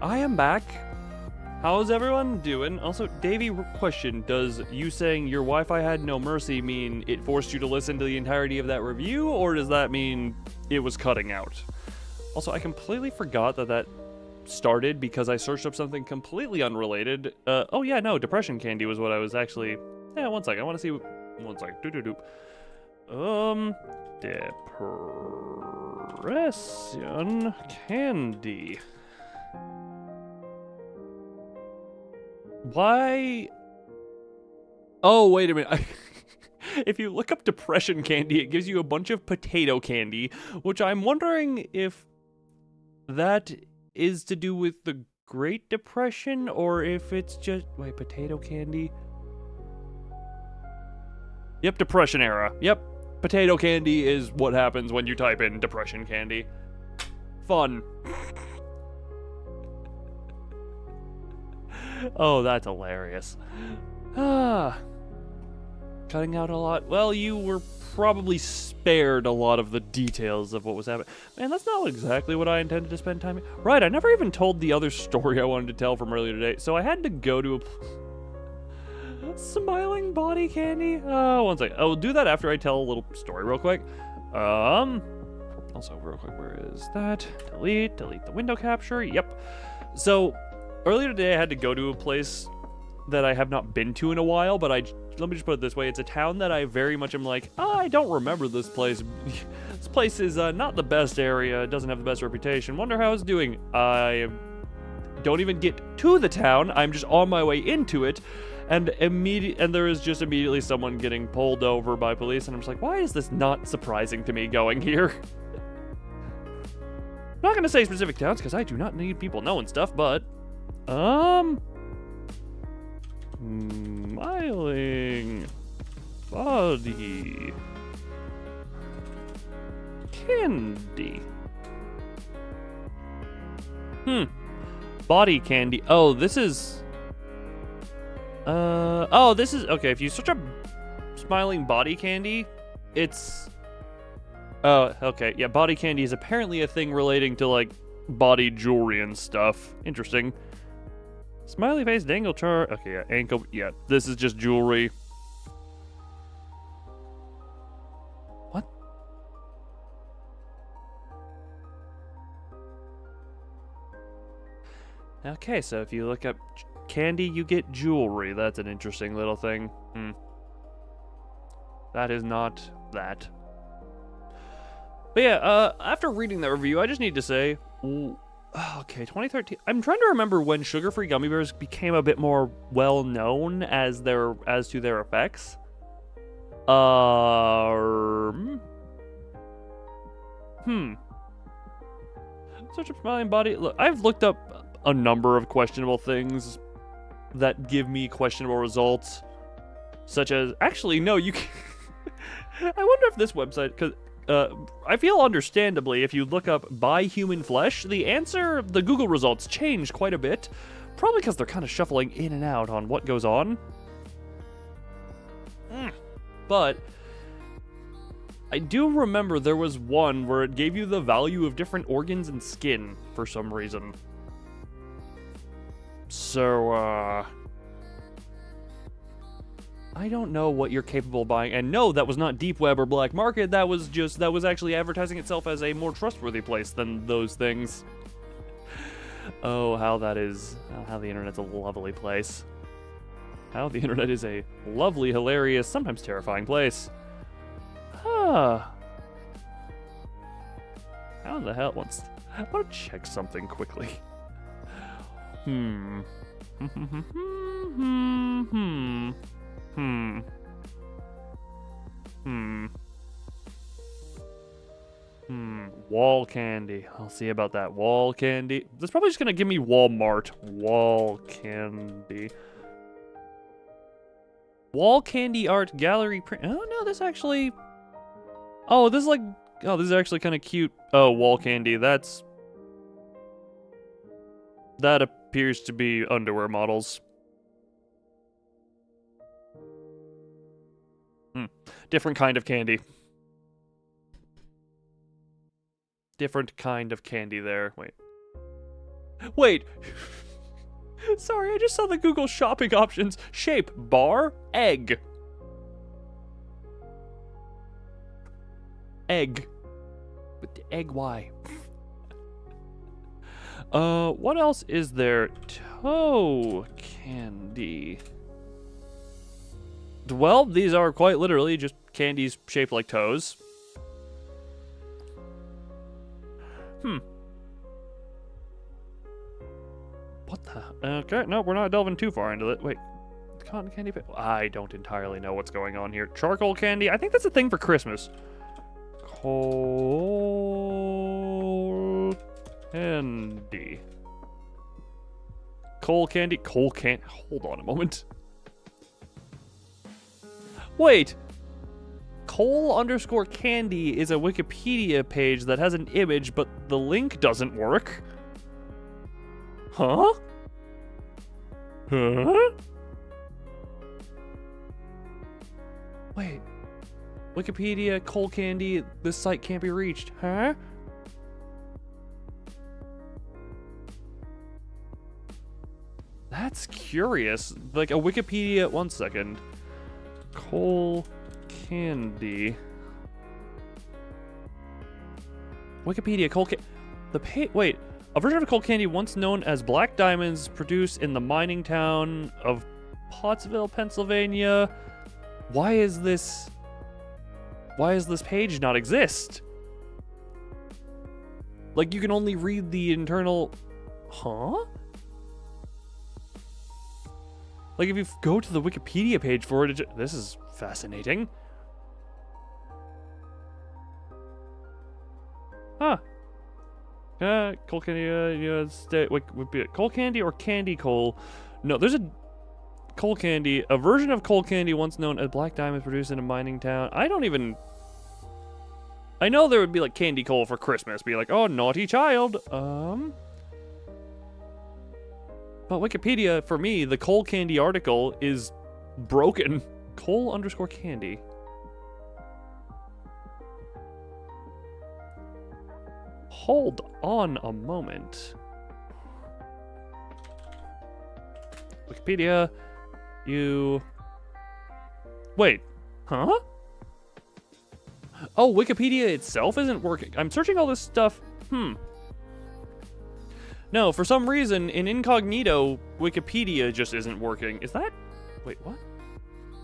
I am back. How's everyone doing? Also, Davey, question, does you saying your Wi-Fi had no mercy mean it forced you to listen to the entirety of that review, or does that mean it was cutting out? Also, I completely forgot that started because I searched up something completely unrelated. Oh yeah, no, depression candy was what I was actually... Yeah, one second, I want to see... One second, depression candy. Why? Oh, wait a minute. If you look up depression candy, it gives you a bunch of potato candy, which I'm wondering if that is to do with the Great Depression, or if it's just... Wait, potato candy? Yep, Depression era. Yep, potato candy is what happens when you type in depression candy. Fun. Oh, that's hilarious. Cutting out a lot. Well, you were probably spared a lot of the details of what was happening. Man, that's not exactly what I intended to spend time in. Right, I never even told the other story I wanted to tell from earlier today, so I had to go to a... Smiling body candy? One second. I will do that after I tell a little story real quick. Also, real quick, where is that? Delete the window capture. Yep. So... Earlier today, I had to go to a place that I have not been to in a while, but let me just put it this way. It's a town that I very much am like, oh, I don't remember this place. This place is not the best area. It doesn't have the best reputation. Wonder how it's doing. I don't even get to the town. I'm just on my way into it, and there is just immediately someone getting pulled over by police, and I'm just like, why is this not surprising to me going here? I'm not going to say specific towns, because I do not need people knowing stuff, but... Smiling body candy. Body candy. Oh, this is... Oh, this is... Okay, if you search up smiling body candy, it's... Oh, okay. Yeah, body candy is apparently a thing relating to, like, body jewelry and stuff. Interesting. Smiley face, dangle char. Okay, yeah, ankle. Yeah, this is just jewelry. What? Okay, so if you look up candy, you get jewelry. That's an interesting little thing. That is not that. But yeah, after reading that review, I just need to say... Okay, 2013. I'm trying to remember when sugar-free gummy bears became a bit more well-known as to their effects. Search up smiling body. Look, I've looked up a number of questionable things that give me questionable results, such as... Actually, no, you can... I wonder if this website... Because... I feel understandably, if you look up buy human flesh, the Google results change quite a bit. Probably because they're kind of shuffling in and out on what goes on. But I do remember there was one where it gave you the value of different organs and skin for some reason. So, I don't know what you're capable of buying, and no, that was not deep web or black market. That was actually advertising itself as a more trustworthy place than those things. Oh, how the internet's a lovely place. How the internet is a lovely, hilarious, sometimes terrifying place. How the hell? I want to check something quickly. Wall candy. I'll see about that. Wall candy. That's probably just gonna give me Walmart. Wall candy. Wall candy art gallery print. Oh no, this actually... Oh, this is like... Oh, this is actually kind of cute. Oh, wall candy. That appears to be underwear models. Different kind of candy. Different kind of candy there. Wait. Wait. Sorry, I just saw the Google shopping options. Shape, bar, egg. Egg. With the egg Y. What else is there? Toe candy. Well, these are quite literally just candies shaped like toes. What the? Okay, no, we're not delving too far into it. Wait, cotton candy? I don't entirely know what's going on here. Charcoal candy? I think that's a thing for Christmas. Coal candy. Coal candy? Coal candy? Hold on a moment. Wait. Coal_candy is a Wikipedia page that has an image, but the link doesn't work. Huh? Huh? Wait. Wikipedia, coal candy, this site can't be reached. Huh? That's curious. Like a Wikipedia, 1 second. Coal candy. Wikipedia, coal candy. Wait. A version of coal candy once known as black diamonds produced in the mining town of Pottsville, Pennsylvania. Why is this page not exist? Like, you can only read the internal... Huh? Like, if you go to the Wikipedia page for it, this is fascinating. Huh. Coal candy, would be coal candy or candy coal? No, there's a coal candy, a version of coal candy once known as black diamonds produced in a mining town. I know there would be like candy coal for Christmas, be like, oh, naughty child. But Wikipedia, for me, the coal candy article is broken. Coal_candy. Hold on a moment. Wikipedia, wait, huh? Oh, Wikipedia itself isn't working. I'm searching all this stuff. No, for some reason, in incognito, Wikipedia just isn't working. Is that? Wait, what?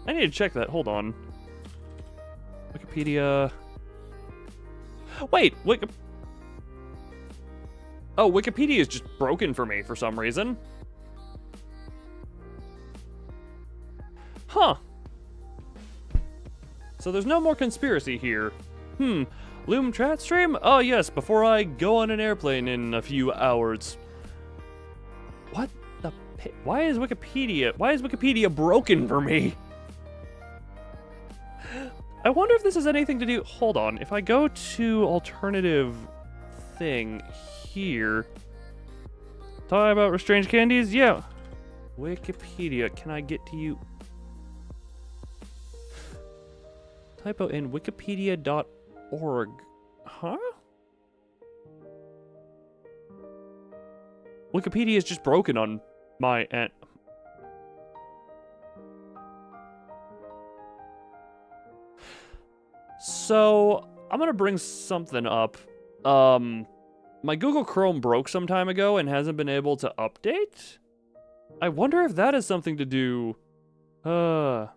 I need to check that. Hold on. Wikipedia. Wait, Oh, Wikipedia is just broken for me for some reason. Huh. So there's no more conspiracy here. Loom chat stream? Oh yes, before I go on an airplane in a few hours. What the why is Wikipedia broken for me? I wonder if this has anything to do... Hold on, if I go to alternative thing here... Talk about restrained candies? Yeah. Wikipedia, can I get to you? Typo in wikipedia.org. Huh? Wikipedia is just broken on my end. So, I'm gonna bring something up. My Google Chrome broke some time ago and hasn't been able to update? I wonder if that has something to do... It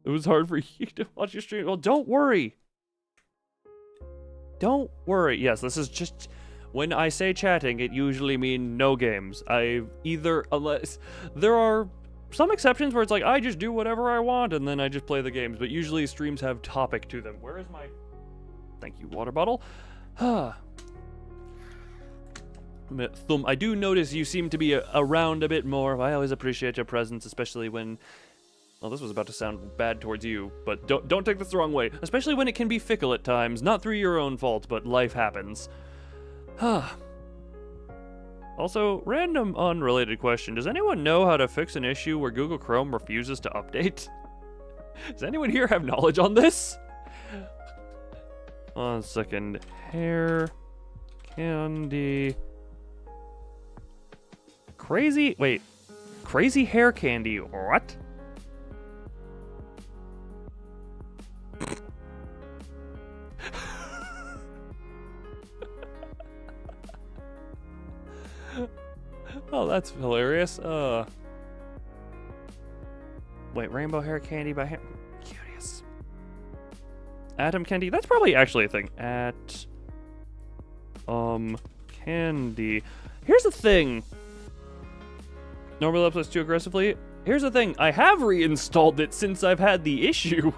was hard for you to watch your stream. Well, don't worry. Don't worry. Yes, this is just... When I say chatting, it usually means no games. Unless... There are some exceptions where it's like, I just do whatever I want, and then I just play the games. But usually streams have topic to them. Where is my... Thank you, water bottle. Thumb, I do notice you seem to be around a bit more. I always appreciate your presence, especially when... Well, this was about to sound bad towards you, but don't take this the wrong way. Especially when it can be fickle at times, not through your own fault, but life happens. Also, random unrelated question. Does anyone know how to fix an issue where Google Chrome refuses to update? Does anyone here have knowledge on this? 1 second. Hair candy Crazy hair candy. What? Oh, that's hilarious. Wait, rainbow hair candy by him. Curious. Atom candy. That's probably actually a thing. Candy. Here's the thing. Normally uploads too aggressively. Here's the thing. I have reinstalled it since I've had the issue.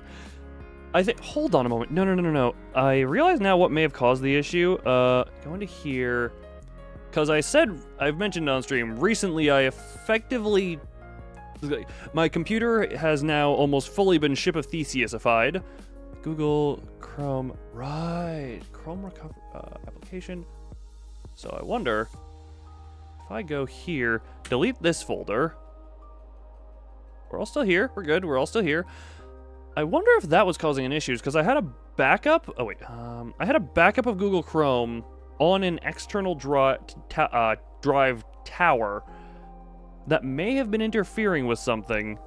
I think. Hold on a moment. No. I realize now what may have caused the issue. Go into here. Because I've mentioned on stream, recently I effectively, my computer has now almost fully been Ship of Theseus-ified. Google Chrome, right, Chrome recover, application. So I wonder, if I go here, delete this folder, we're all still here, we're good, we're all still here. I wonder if that was causing an issue, because I had a backup, I had a backup of Google Chrome on an external drive tower that may have been interfering with something.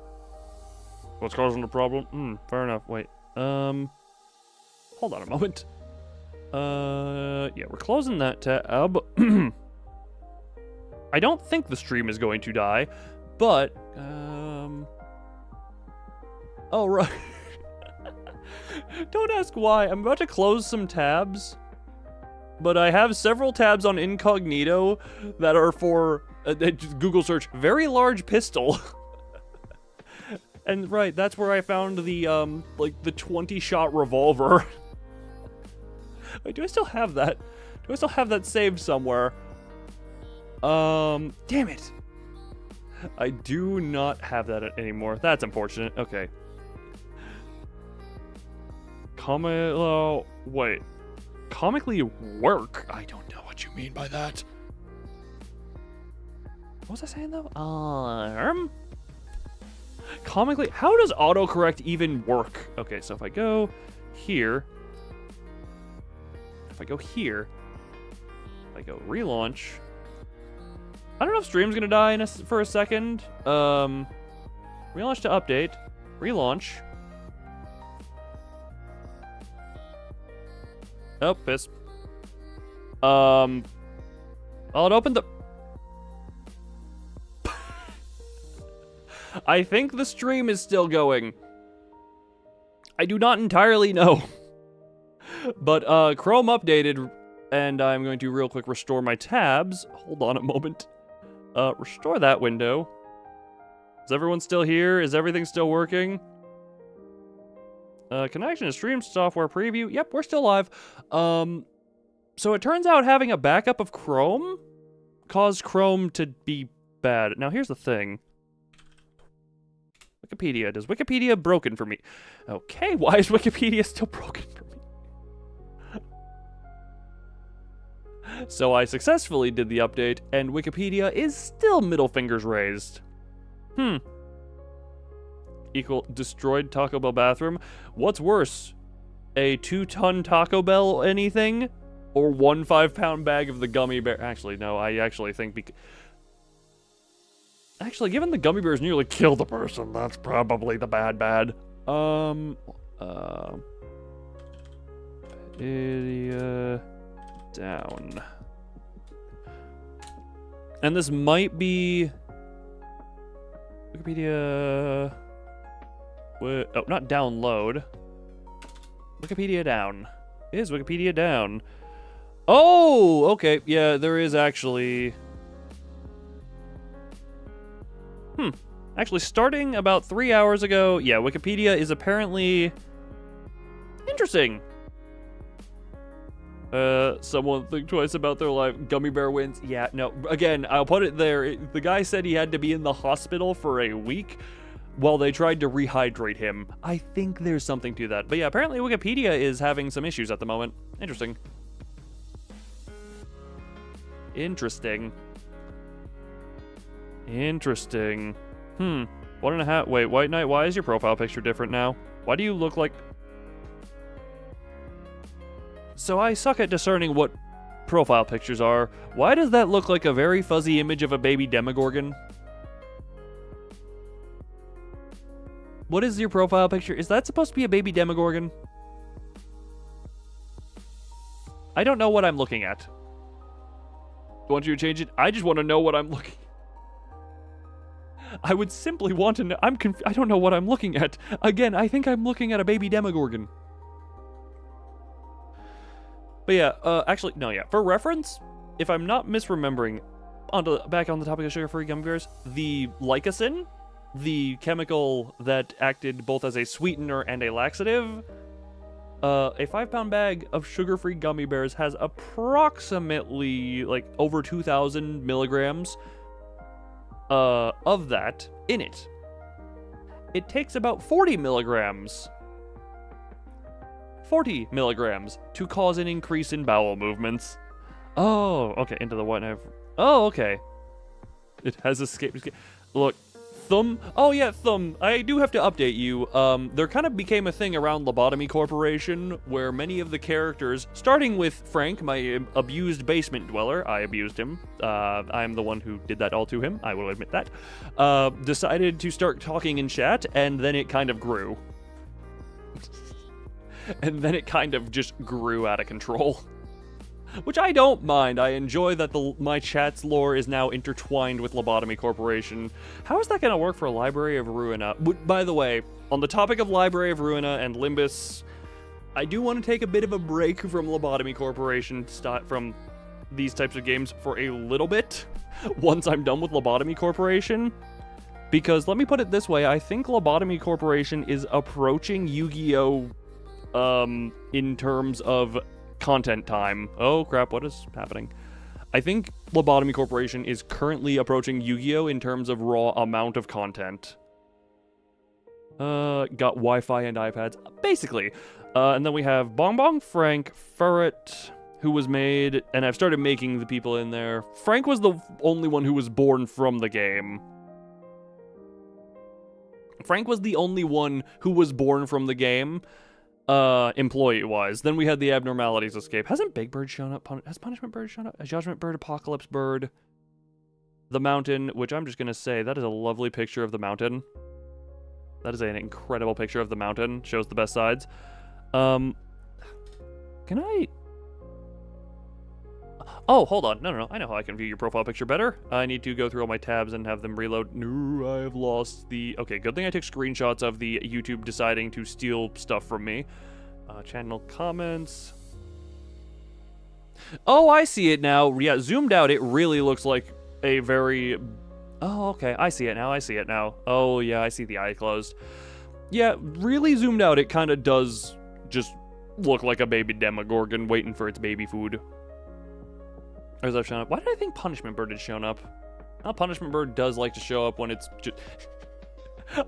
What's causing the problem? Fair enough. Wait. Hold on a moment. Yeah, we're closing that tab. I don't think the stream is going to die, but, oh, right. Don't ask why. I'm about to close some tabs. But I have several tabs on incognito that are for Google search very large pistol. And right, that's where I found the like the 20-shot revolver. Wait, do I still have that? Do I still have that saved somewhere? Damn it. I do not have that anymore. That's unfortunate. Okay. Wait. Comically work? I don't know what you mean by that. What was I saying though? Comically, how does autocorrect even work? Okay, so if I go here, if I go relaunch, I don't know if stream's gonna die for a second. Relaunch to update, relaunch. Oh, piss. Oh, it opened the... I think the stream is still going. I do not entirely know. But, Chrome updated, and I'm going to real quick restore my tabs. Hold on a moment. Restore that window. Is everyone still here? Is everything still working? Connection to stream software preview. Yep, we're still live. So it turns out having a backup of Chrome caused Chrome to be bad. Now here's the thing. Wikipedia. Does Wikipedia broken for me? Okay, why is Wikipedia still broken for me? So I successfully did the update, and Wikipedia is still middle fingers raised. Equal destroyed Taco Bell bathroom. What's worse? A 2-ton Taco Bell anything? Or 1 5-pound bag of the gummy bear? Actually, no, I actually think actually, given the gummy bears nearly killed a person, that's probably the bad. Wikipedia down. And this might be Wikipedia... Oh, not download. Wikipedia down. Is Wikipedia down? Oh, okay. Yeah, there is actually... Actually, starting about 3 hours ago, yeah, Wikipedia is apparently... interesting. Someone think twice about their life. Gummy bear wins. Yeah, no. Again, I'll put it there. The guy said he had to be in the hospital for a week while they tried to rehydrate him. I think there's something to that. But yeah, apparently Wikipedia is having some issues at the moment. Interesting. Interesting. One and a half. Wait, White Knight, why is your profile picture different now? Why do you look like... So I suck at discerning what profile pictures are. Why does that look like a very fuzzy image of a baby Demogorgon? What is your profile picture? Is that supposed to be a baby Demogorgon? I don't know what I'm looking at. Want you to change it? I just want to know what I'm looking at. I would simply want to know. I don't know what I'm looking at. Again, I think I'm looking at a baby Demogorgon. But yeah, actually, no, yeah. For reference, if I'm not misremembering, back on the topic of sugar-free gummy bears, the lycocin, the chemical that acted both as a sweetener and a laxative, a 5-pound bag of sugar-free gummy bears has approximately, like, over 2,000 milligrams of that in it. It takes about 40 milligrams to cause an increase in bowel movements. Oh, okay, into the one. Oh, okay. It has escaped. Look, Thumb. Oh, yeah, Thumb. I do have to update you. There kind of became a thing around Lobotomy Corporation where many of the characters, starting with Frank, my abused basement dweller, I abused him. I'm the one who did that all to him, I will admit that, decided to start talking in chat, and then it kind of grew. And then it kind of just grew out of control. Which I don't mind. I enjoy that my chat's lore is now intertwined with Lobotomy Corporation. How is that going to work for Library of Ruina? By the way, on the topic of Library of Ruina and Limbus, I do want to take a bit of a break from Lobotomy Corporation, from these types of games for a little bit, once I'm done with Lobotomy Corporation. Because, let me put it this way, I think Lobotomy Corporation is approaching Yu-Gi-Oh! In terms of content time. Oh crap, what is happening? I think Lobotomy Corporation is currently approaching Yu-Gi-Oh! In terms of raw amount of content. Got Wi-Fi and iPads, basically. And then we have Bong Bong, Frank, Ferret, who was made, and I've started making the people in there. Frank was the only one who was born from the game. Frank was the only one who was born from the game. Employee-wise. Then we had the Abnormalities Escape. Hasn't Big Bird shown up? Has Punishment Bird shown up? A Judgment Bird, Apocalypse Bird, the Mountain, which I'm just gonna say, that is a lovely picture of the mountain. That is an incredible picture of the mountain. Shows the best sides. Can I... Oh, hold on. No. I know how I can view your profile picture better. I need to go through all my tabs and have them reload. No, I have lost the... Okay, good thing I took screenshots of the YouTube deciding to steal stuff from me. Channel comments. Oh, I see it now. Yeah, zoomed out, it really looks like a very... Oh, okay. I see it now. Oh, yeah, I see the eye closed. Yeah, really zoomed out, it kind of does just look like a baby Demogorgon waiting for its baby food. Or has that shown up? Why did I think Punishment Bird had shown up? Well, Punishment Bird does like to show up when it's just...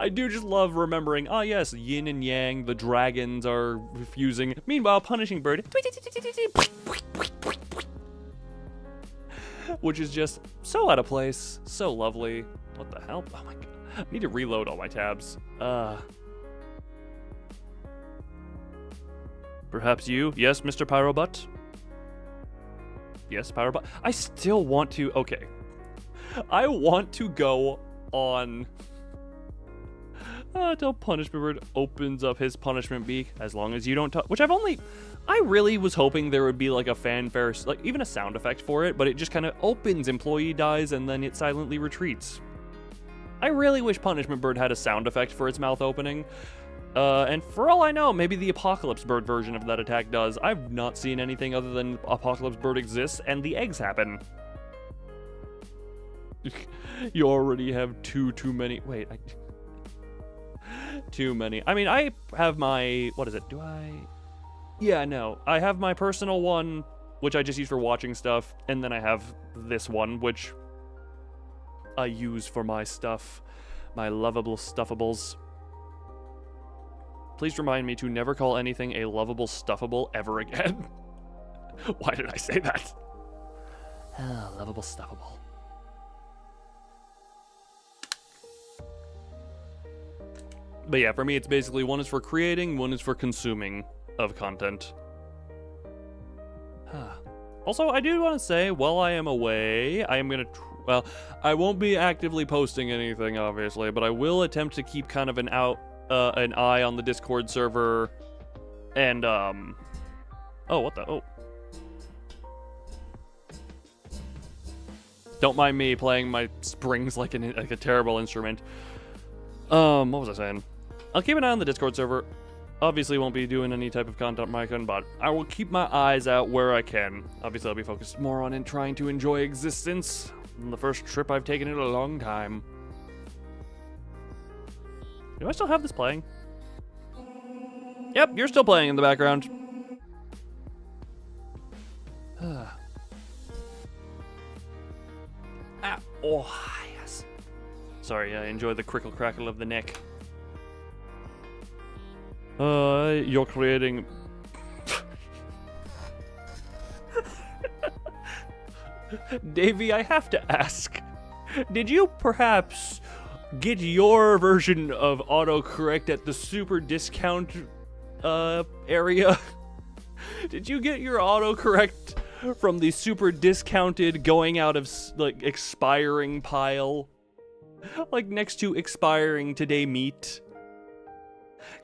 I do just love remembering, oh yes, yin and yang, the dragons are fusing. Meanwhile, Punishing Bird... Which is just so out of place, so lovely. What the hell? Oh my god. I need to reload all my tabs. Perhaps you? Yes, Mr. Pyrobutt? Yes, Pyrobutt. I still want to... Okay. I want to go on... Until Punishment Bird opens up his punishment beak, as long as you don't talk... Which I've only... I really was hoping there would be like a fanfare, like even a sound effect for it, but it just kind of opens, employee dies, and then it silently retreats. I really wish Punishment Bird had a sound effect for its mouth opening. And for all I know, maybe the Apocalypse Bird version of that attack does. I've not seen anything other than Apocalypse Bird exists, and the eggs happen. You already have too many... Wait, too many. I mean, I have my... What is it? Do I... Yeah, no. I have my personal one, which I just use for watching stuff, and then I have this one, which I use for my stuff. My lovable stuffables. Please remind me to never call anything a lovable stuffable ever again. Why did I say that? Lovable stuffable. But yeah, for me, it's basically one is for creating, one is for consuming of content. Also, I do want to say, while I am away, I am going to, well, I won't be actively posting anything, obviously, but I will attempt to keep kind of an eye on the Discord server, and, oh, what the, oh. Don't mind me playing my springs like a terrible instrument. What was I saying? I'll keep an eye on the Discord server. Obviously won't be doing any type of content on my end, but I will keep my eyes out where I can. Obviously I'll be focused more on trying to enjoy existence. On the first trip I've taken in a long time. Do I still have this playing? Yep, you're still playing in the background. Oh, yes. Sorry, I enjoy the crickle crackle of the neck. You're creating... Davey, I have to ask. Did you perhaps get your version of autocorrect at the super discount area? Did you get your autocorrect from the super discounted going out of like expiring pile? Like next to expiring today meat?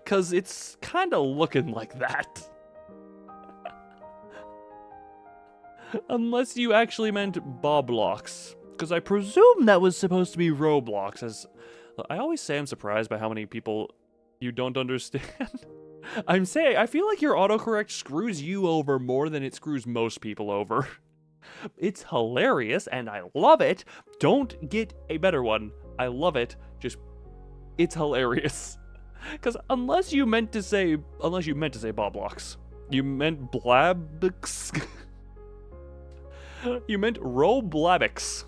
'Cause it's kind of looking like that. Unless you actually meant Boblocks. Because I presume that was supposed to be Roblox. As I always say, I'm surprised by how many people you don't understand. I'm saying, I feel like your autocorrect screws you over more than it screws most people over. It's hilarious, and I love it. Don't get a better one. I love it. Just, it's hilarious. Because unless you meant to say Boblocks, you meant Blabix. You meant Roblabix.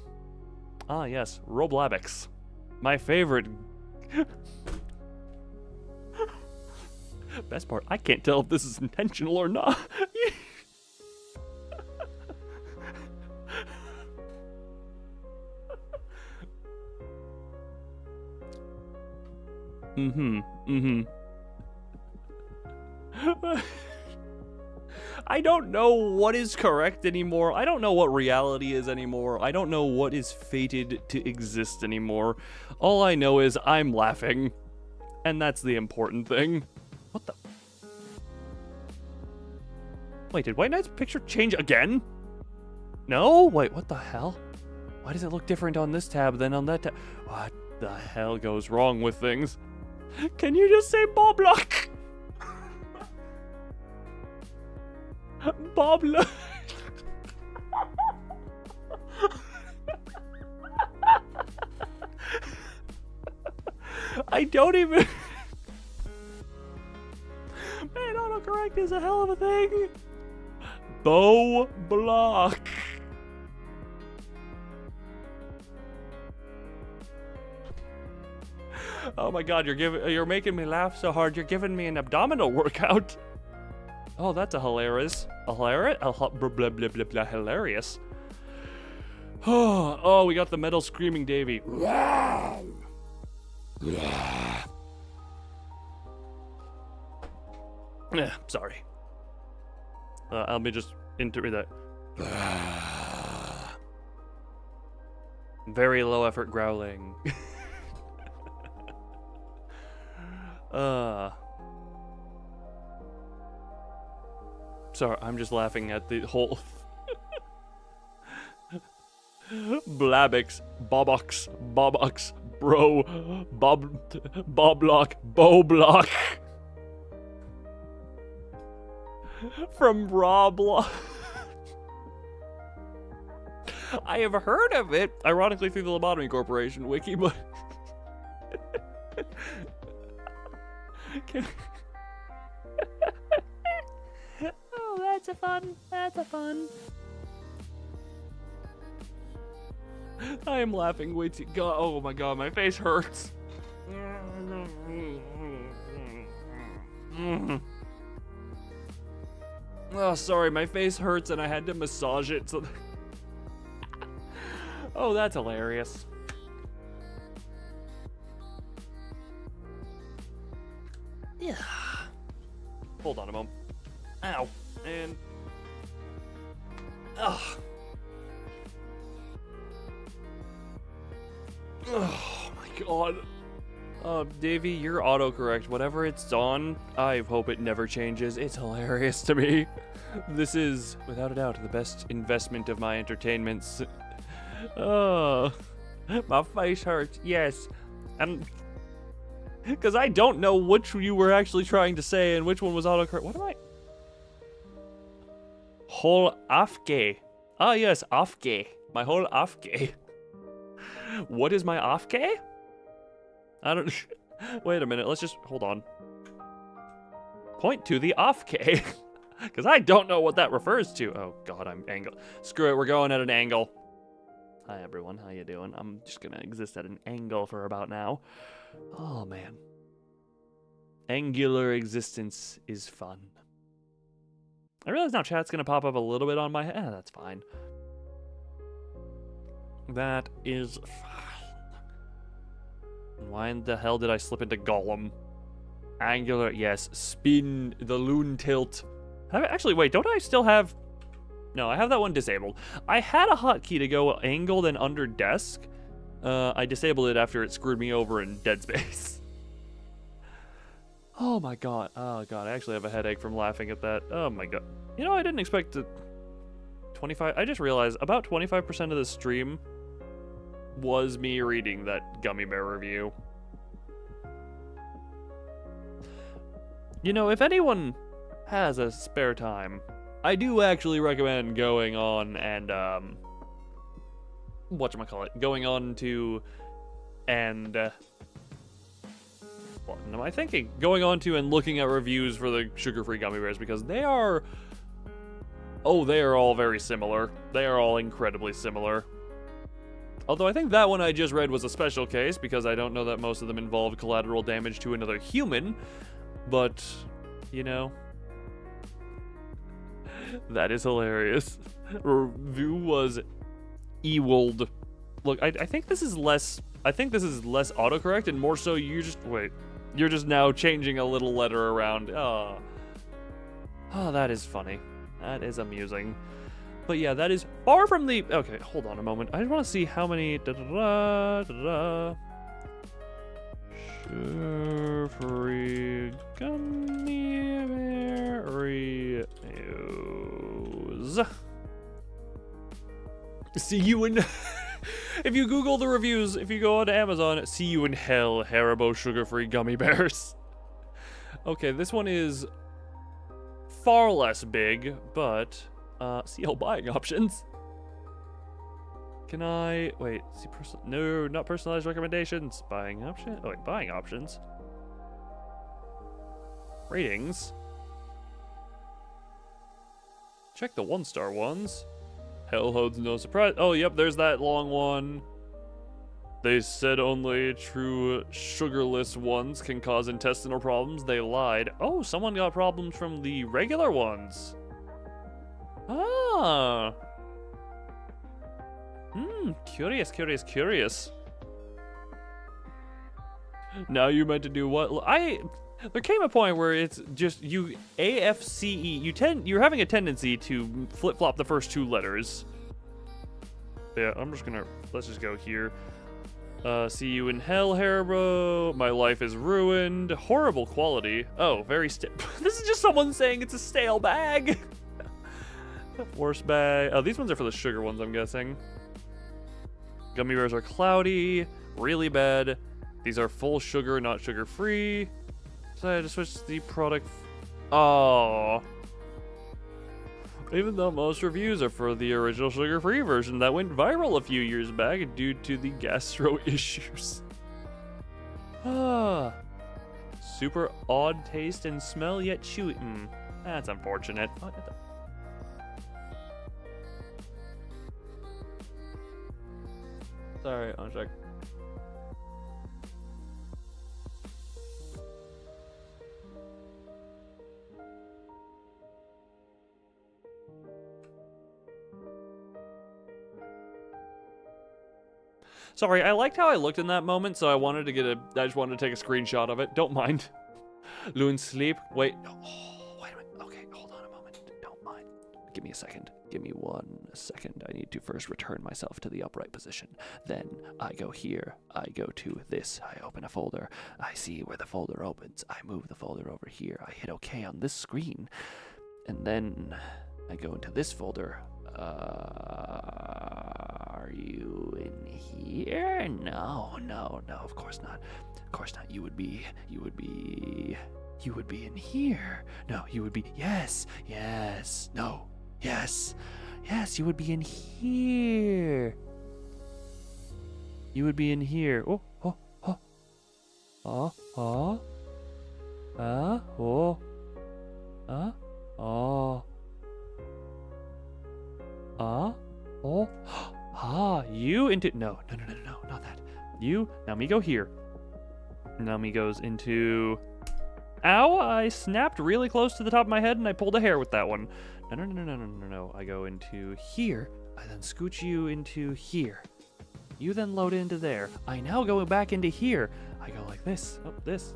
Ah, yes, Roblabix. My favorite. Best part, I can't tell if this is intentional or not. I don't know what is correct anymore. I don't know what reality is anymore. I don't know what is fated to exist anymore. All I know is I'm laughing. And that's the important thing. What the? Wait, did White Knight's picture change again? No? Wait, what the hell? Why does it look different on this tab than on that tab? What the hell goes wrong with things? Can you just say Boblock? Boblock. I don't even... Man, autocorrect is a hell of a thing. Bow block. Oh my god, you're making me laugh so hard. You're giving me an abdominal workout. Oh, that's a hilarious. Hilarious. Oh, we got the metal screaming Davy. Sorry. Let me just enter that. Very low effort growling. Sorry, I'm just laughing at the whole... Blabix, Bobox, Bobox, Bro, Boblock, Boblock. From Roblox. I have heard of it, ironically through the Lobotomy Corporation wiki, but... Oh, that's a fun. I am laughing way too... God, oh my god, my face hurts. Oh, sorry, my face hurts and I had to massage it, so... Oh, that's hilarious. Yeah. Hold on a moment. Ow. And... Ugh. Oh my god. Davey, your autocorrect, whatever it's on, I hope it never changes. It's hilarious to me. This is, without a doubt, the best investment of my entertainments. Oh, my face hurts, yes. And, because I don't know which you were actually trying to say and which one was autocorrect. What am I? Whole afke. Ah, yes, afke. My whole afke. What is my afke? I don't... Wait a minute, let's just... Hold on. Point to the afke. Because I don't know what that refers to. Oh, God, I'm angle. Screw it, we're going at an angle. Hi, everyone. How you doing? I'm just going to exist at an angle for about now. Oh, man. Angular existence is fun. I realize now chat's going to pop up a little bit on my head. That's fine. That is fine. Why in the hell did I slip into Gollum? Angular, yes. Spin, the loon tilt. Actually, wait, don't I still have... No, I have that one disabled. I had a hotkey to go angled and under desk. I disabled it after it screwed me over in Dead Space. Oh my god. Oh god, I actually have a headache from laughing at that. Oh my god. You know, I didn't expect to... 25... I just realized about 25% of the stream was me reading that gummy bear review. You know, if anyone has a spare time, I do actually recommend going on and, whatchamacallit, going on to, and, what am I thinking? Going on to and looking at reviews for the sugar-free gummy bears, because they are, oh, they are all very similar. They are all incredibly similar. Although I think that one I just read was a special case, because I don't know that most of them involved collateral damage to another human, but, you know, that is hilarious. Review was Ewald. Look, I think this is less, autocorrect and more so you're just now changing a little letter around. Oh, that is funny. That is amusing. But yeah, that is far from the... Okay, hold on a moment. I just want to see how many... Sugar-free gummy bear reviews. See you in... If you Google the reviews, if you go on Amazon, see you in hell, Haribo sugar-free gummy bears. Okay, this one is far less big, but... see all buying options. Can I... Wait, see no, not personalized recommendations. Buying option? Oh, wait, buying options. Ratings. Check the 1-star ones. Hell holds no surprise. Oh, yep, there's that long one. They said only true sugarless ones can cause intestinal problems. They lied. Oh, someone got problems from the regular ones. Ah. Curious. Now you meant to do what? There came a point where it's just you AFCE. You're having a tendency to flip-flop the first two letters. Yeah, let's just go here. See you in hell, Haribo. My life is ruined. Horrible quality. Oh, very stale. This is just someone saying it's a stale bag. Worst bag. Oh, these ones are for the sugar ones, I'm guessing. Gummy bears are cloudy, really bad. These are full sugar, not sugar-free. So I had to switch the product. Oh. Even though most reviews are for the original sugar-free version that went viral a few years back due to the gastro issues. Ah. Super odd taste and smell, yet chewy. That's unfortunate. Sorry, I'll check. Sorry, I liked how I looked in that moment, so I wanted to I just wanted to take a screenshot of it. Don't mind. Loon sleep. Wait. Oh, wait a minute. Okay, hold on a moment. Don't mind. Give me a second. Give me 1 second. I need to first return myself to the upright position. Then I go here. I go to this. I open a folder. I see where the folder opens. I move the folder over here. I hit OK on this screen. And then I go into this folder. Are you in here? No, of course not. Of course not. You would be in here. No, you would be, yes, no, yes, you would be in here. You would be in here. You into, no, not that. You, now me go here. Now me goes into, ow, I snapped really close to the top of my head and I pulled a hair with that one. No. I go into here. I then scooch you into here. You then load into there. I now go back into here. I go like this. Oh, this.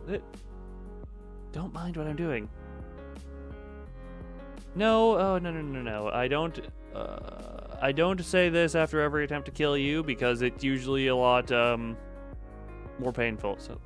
Don't mind what I'm doing. No, oh, no. I don't say this after every attempt to kill you because it's usually a lot, more painful, so...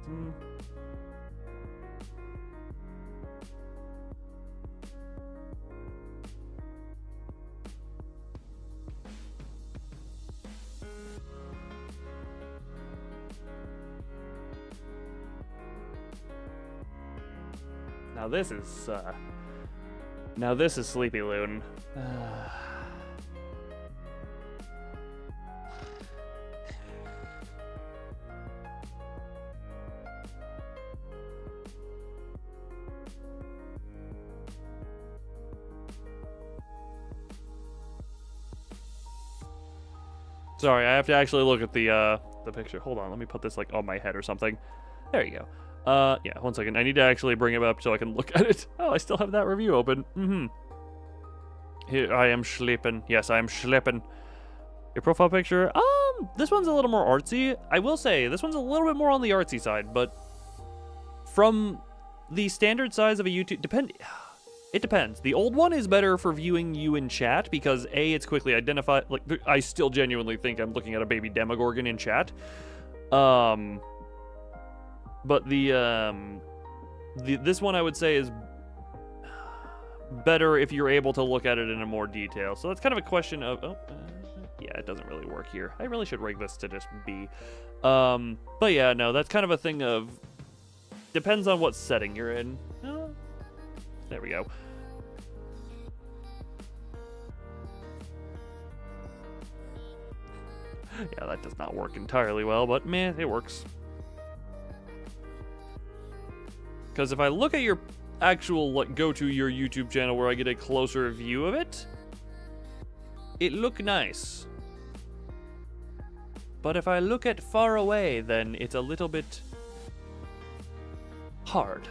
Now this is Sleepy Loon. Sorry, I have to actually look at the picture. Hold on, let me put this like on my head or something. There you go. Yeah, 1 second. I need to actually bring it up so I can look at it. Oh, I still have that review open. Here, I am schlepping. Yes, I am schlepping. Your profile picture, this one's a little more artsy. I will say, this one's a little bit more on the artsy side, but from the standard size of a YouTube, it depends. The old one is better for viewing you in chat because A, it's quickly identified. Like, I still genuinely think I'm looking at a baby Demogorgon in chat. But this one I would say is better if you're able to look at it in a more detail. So that's kind of a question of, yeah, it doesn't really work here. I really should rig this to just B. But yeah, no, that's kind of a thing of, depends on what setting you're in. There we go. Yeah, that does not work entirely well, but meh, it works. Because if I look at your actual, like, go to your YouTube channel where I get a closer view of it, it look nice. But if I look at far away, then it's a little bit hard.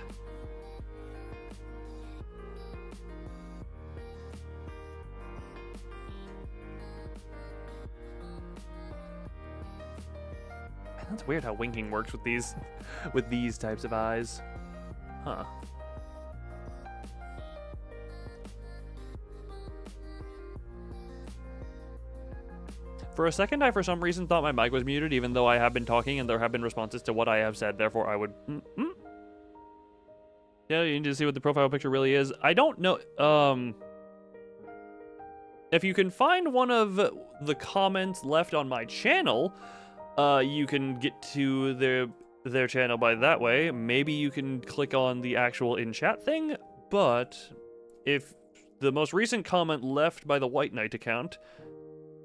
Man, that's weird how winking works with these types of eyes. Huh. For a second, I for some reason thought my mic was muted, even though I have been talking and there have been responses to what I have said. Therefore, I would... Yeah, you need to see what the profile picture really is. I don't know... If you can find one of the comments left on my channel, you can get to their channel by that way. Maybe you can click on the actual in-chat thing, but if the most recent comment left by the White Knight account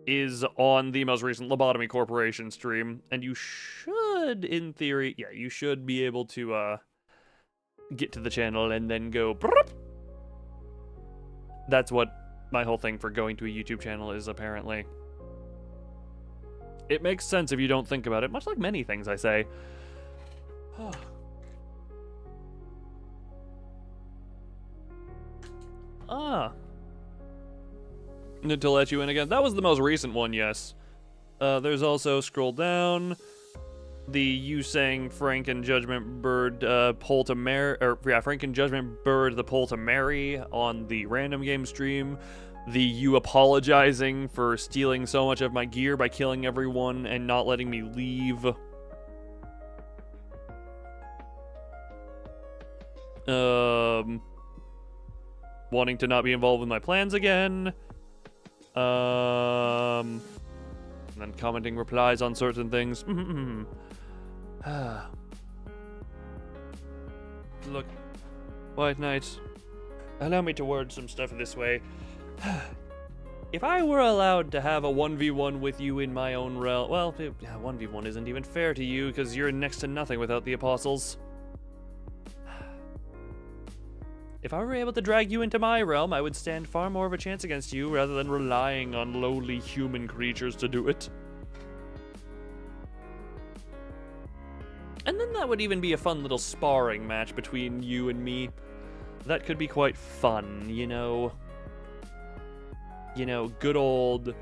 is on the most recent Lobotomy Corporation stream, and you should, in theory, yeah, you should be able to get to the channel and then go... That's what my whole thing for going to a YouTube channel is, apparently. It makes sense if you don't think about it, much like many things I say. Need to let you in again. That was the most recent one, yes. There's also, scroll down, the you saying Frank and Judgment Bird poll to marry, or yeah, Frank and Judgment Bird the poll to marry on the random game stream. the you apologizing for stealing so much of my gear by killing everyone and not letting me leave. Wanting to not be involved with my plans again. And then commenting replies on certain things. Look, White Knight, allow me to word some stuff this way. If I were allowed to have a 1v1 with you in my own realm, well, 1v1 isn't even fair to you because you're next to nothing without the apostles. If I were able to drag you into my realm, I would stand far more of a chance against you rather than relying on lowly human creatures to do it. And then that would even be a fun little sparring match between you and me. That could be quite fun, you know? You know, good old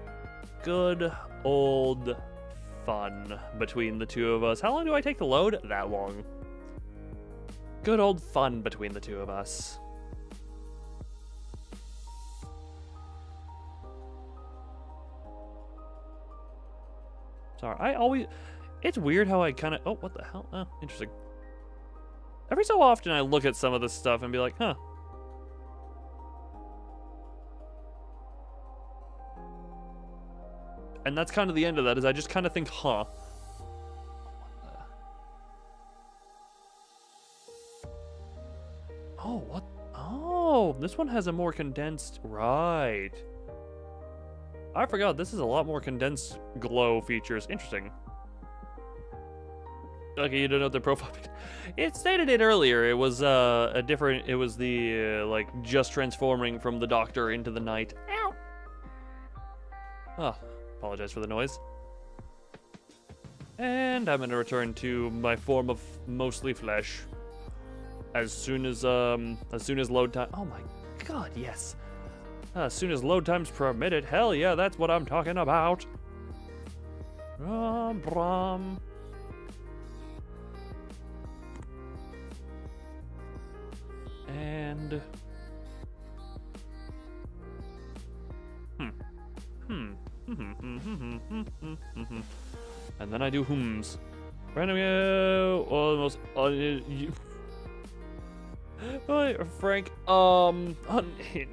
fun between the two of us. How long do I take to load? That long. Good old fun between the two of us. Sorry, it's weird how I kind of, oh, what the hell? Oh, interesting. Every so often I look at some of this stuff and be like, huh. And that's kind of the end of that, is I just kind of think, huh. Oh, what? Oh, this one has a more condensed, right. I forgot, this is a lot more condensed glow features. Interesting. Okay, you don't know the profile pic. It stated it earlier. It was a different. It was the like just transforming from the doctor into the knight. Ow. Oh, apologize for the noise. And I'm gonna return to my form of mostly flesh as soon as load time. Oh my god, yes. As soon as load time's permitted. Hell yeah, that's what I'm talking about. Brum. And and then I do hums. Random almost Frank,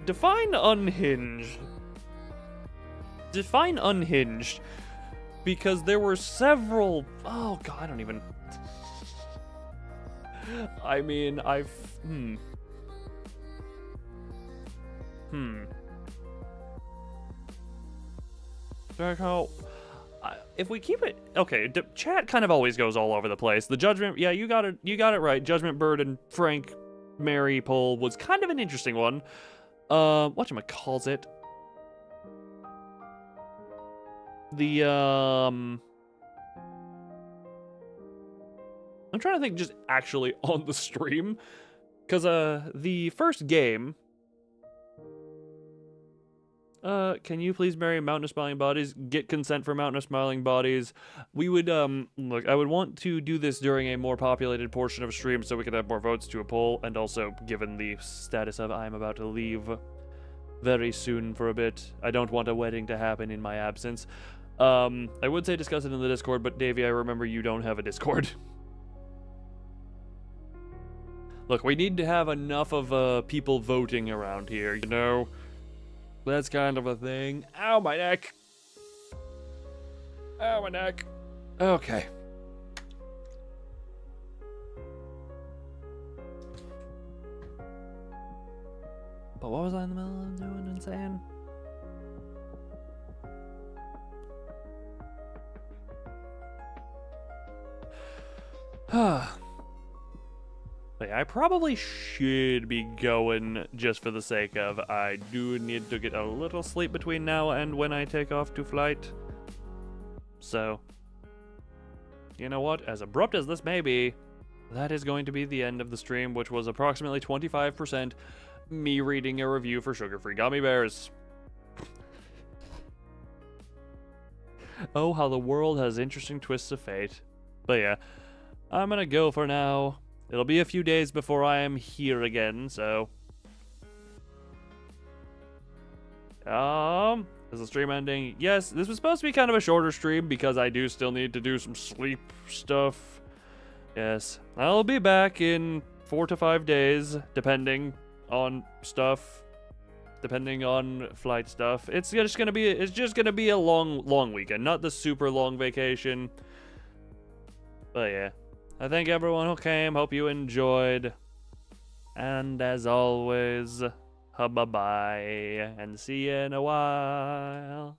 define unhinged. Define unhinged. Because there were several, oh god, I don't even, I mean, if we keep it, okay, chat kind of always goes all over the place. The judgment, yeah, you got it right. Judgment Bird and Frank Mary poll was kind of an interesting one. Whatchamacallit? I'm trying to think just actually on the stream, because the first game, can you please marry mountainous smiling bodies? Get consent for mountainous smiling bodies. We would, look, I would want to do this during a more populated portion of a stream so we could have more votes to a poll, and also, given the status of I'm about to leave very soon for a bit, I don't want a wedding to happen in my absence. I would say discuss it in the Discord, but Davey, I remember you don't have a Discord. Look, we need to have enough of, people voting around here, you know? That's kind of a thing. Ow, my neck. Ow, my neck. Okay. But what was I in the middle of doing and saying? But I probably should be going just for the sake of I do need to get a little sleep between now and when I take off to flight. So, you know what? As abrupt as this may be, that is going to be the end of the stream, which was approximately 25% me reading a review for sugar-free gummy bears. Oh, how the world has interesting twists of fate. But yeah, I'm gonna go for now. It'll be a few days before I am here again, so Is the stream ending? Yes, this was supposed to be kind of a shorter stream because I do still need to do some sleep stuff. Yes, I'll be back in 4 to 5 days, depending on stuff. Depending on flight stuff. It's just gonna be a long weekend, not the super long vacation. But yeah, I thank everyone who came. Hope you enjoyed. And as always, bye-bye, and see you in a while.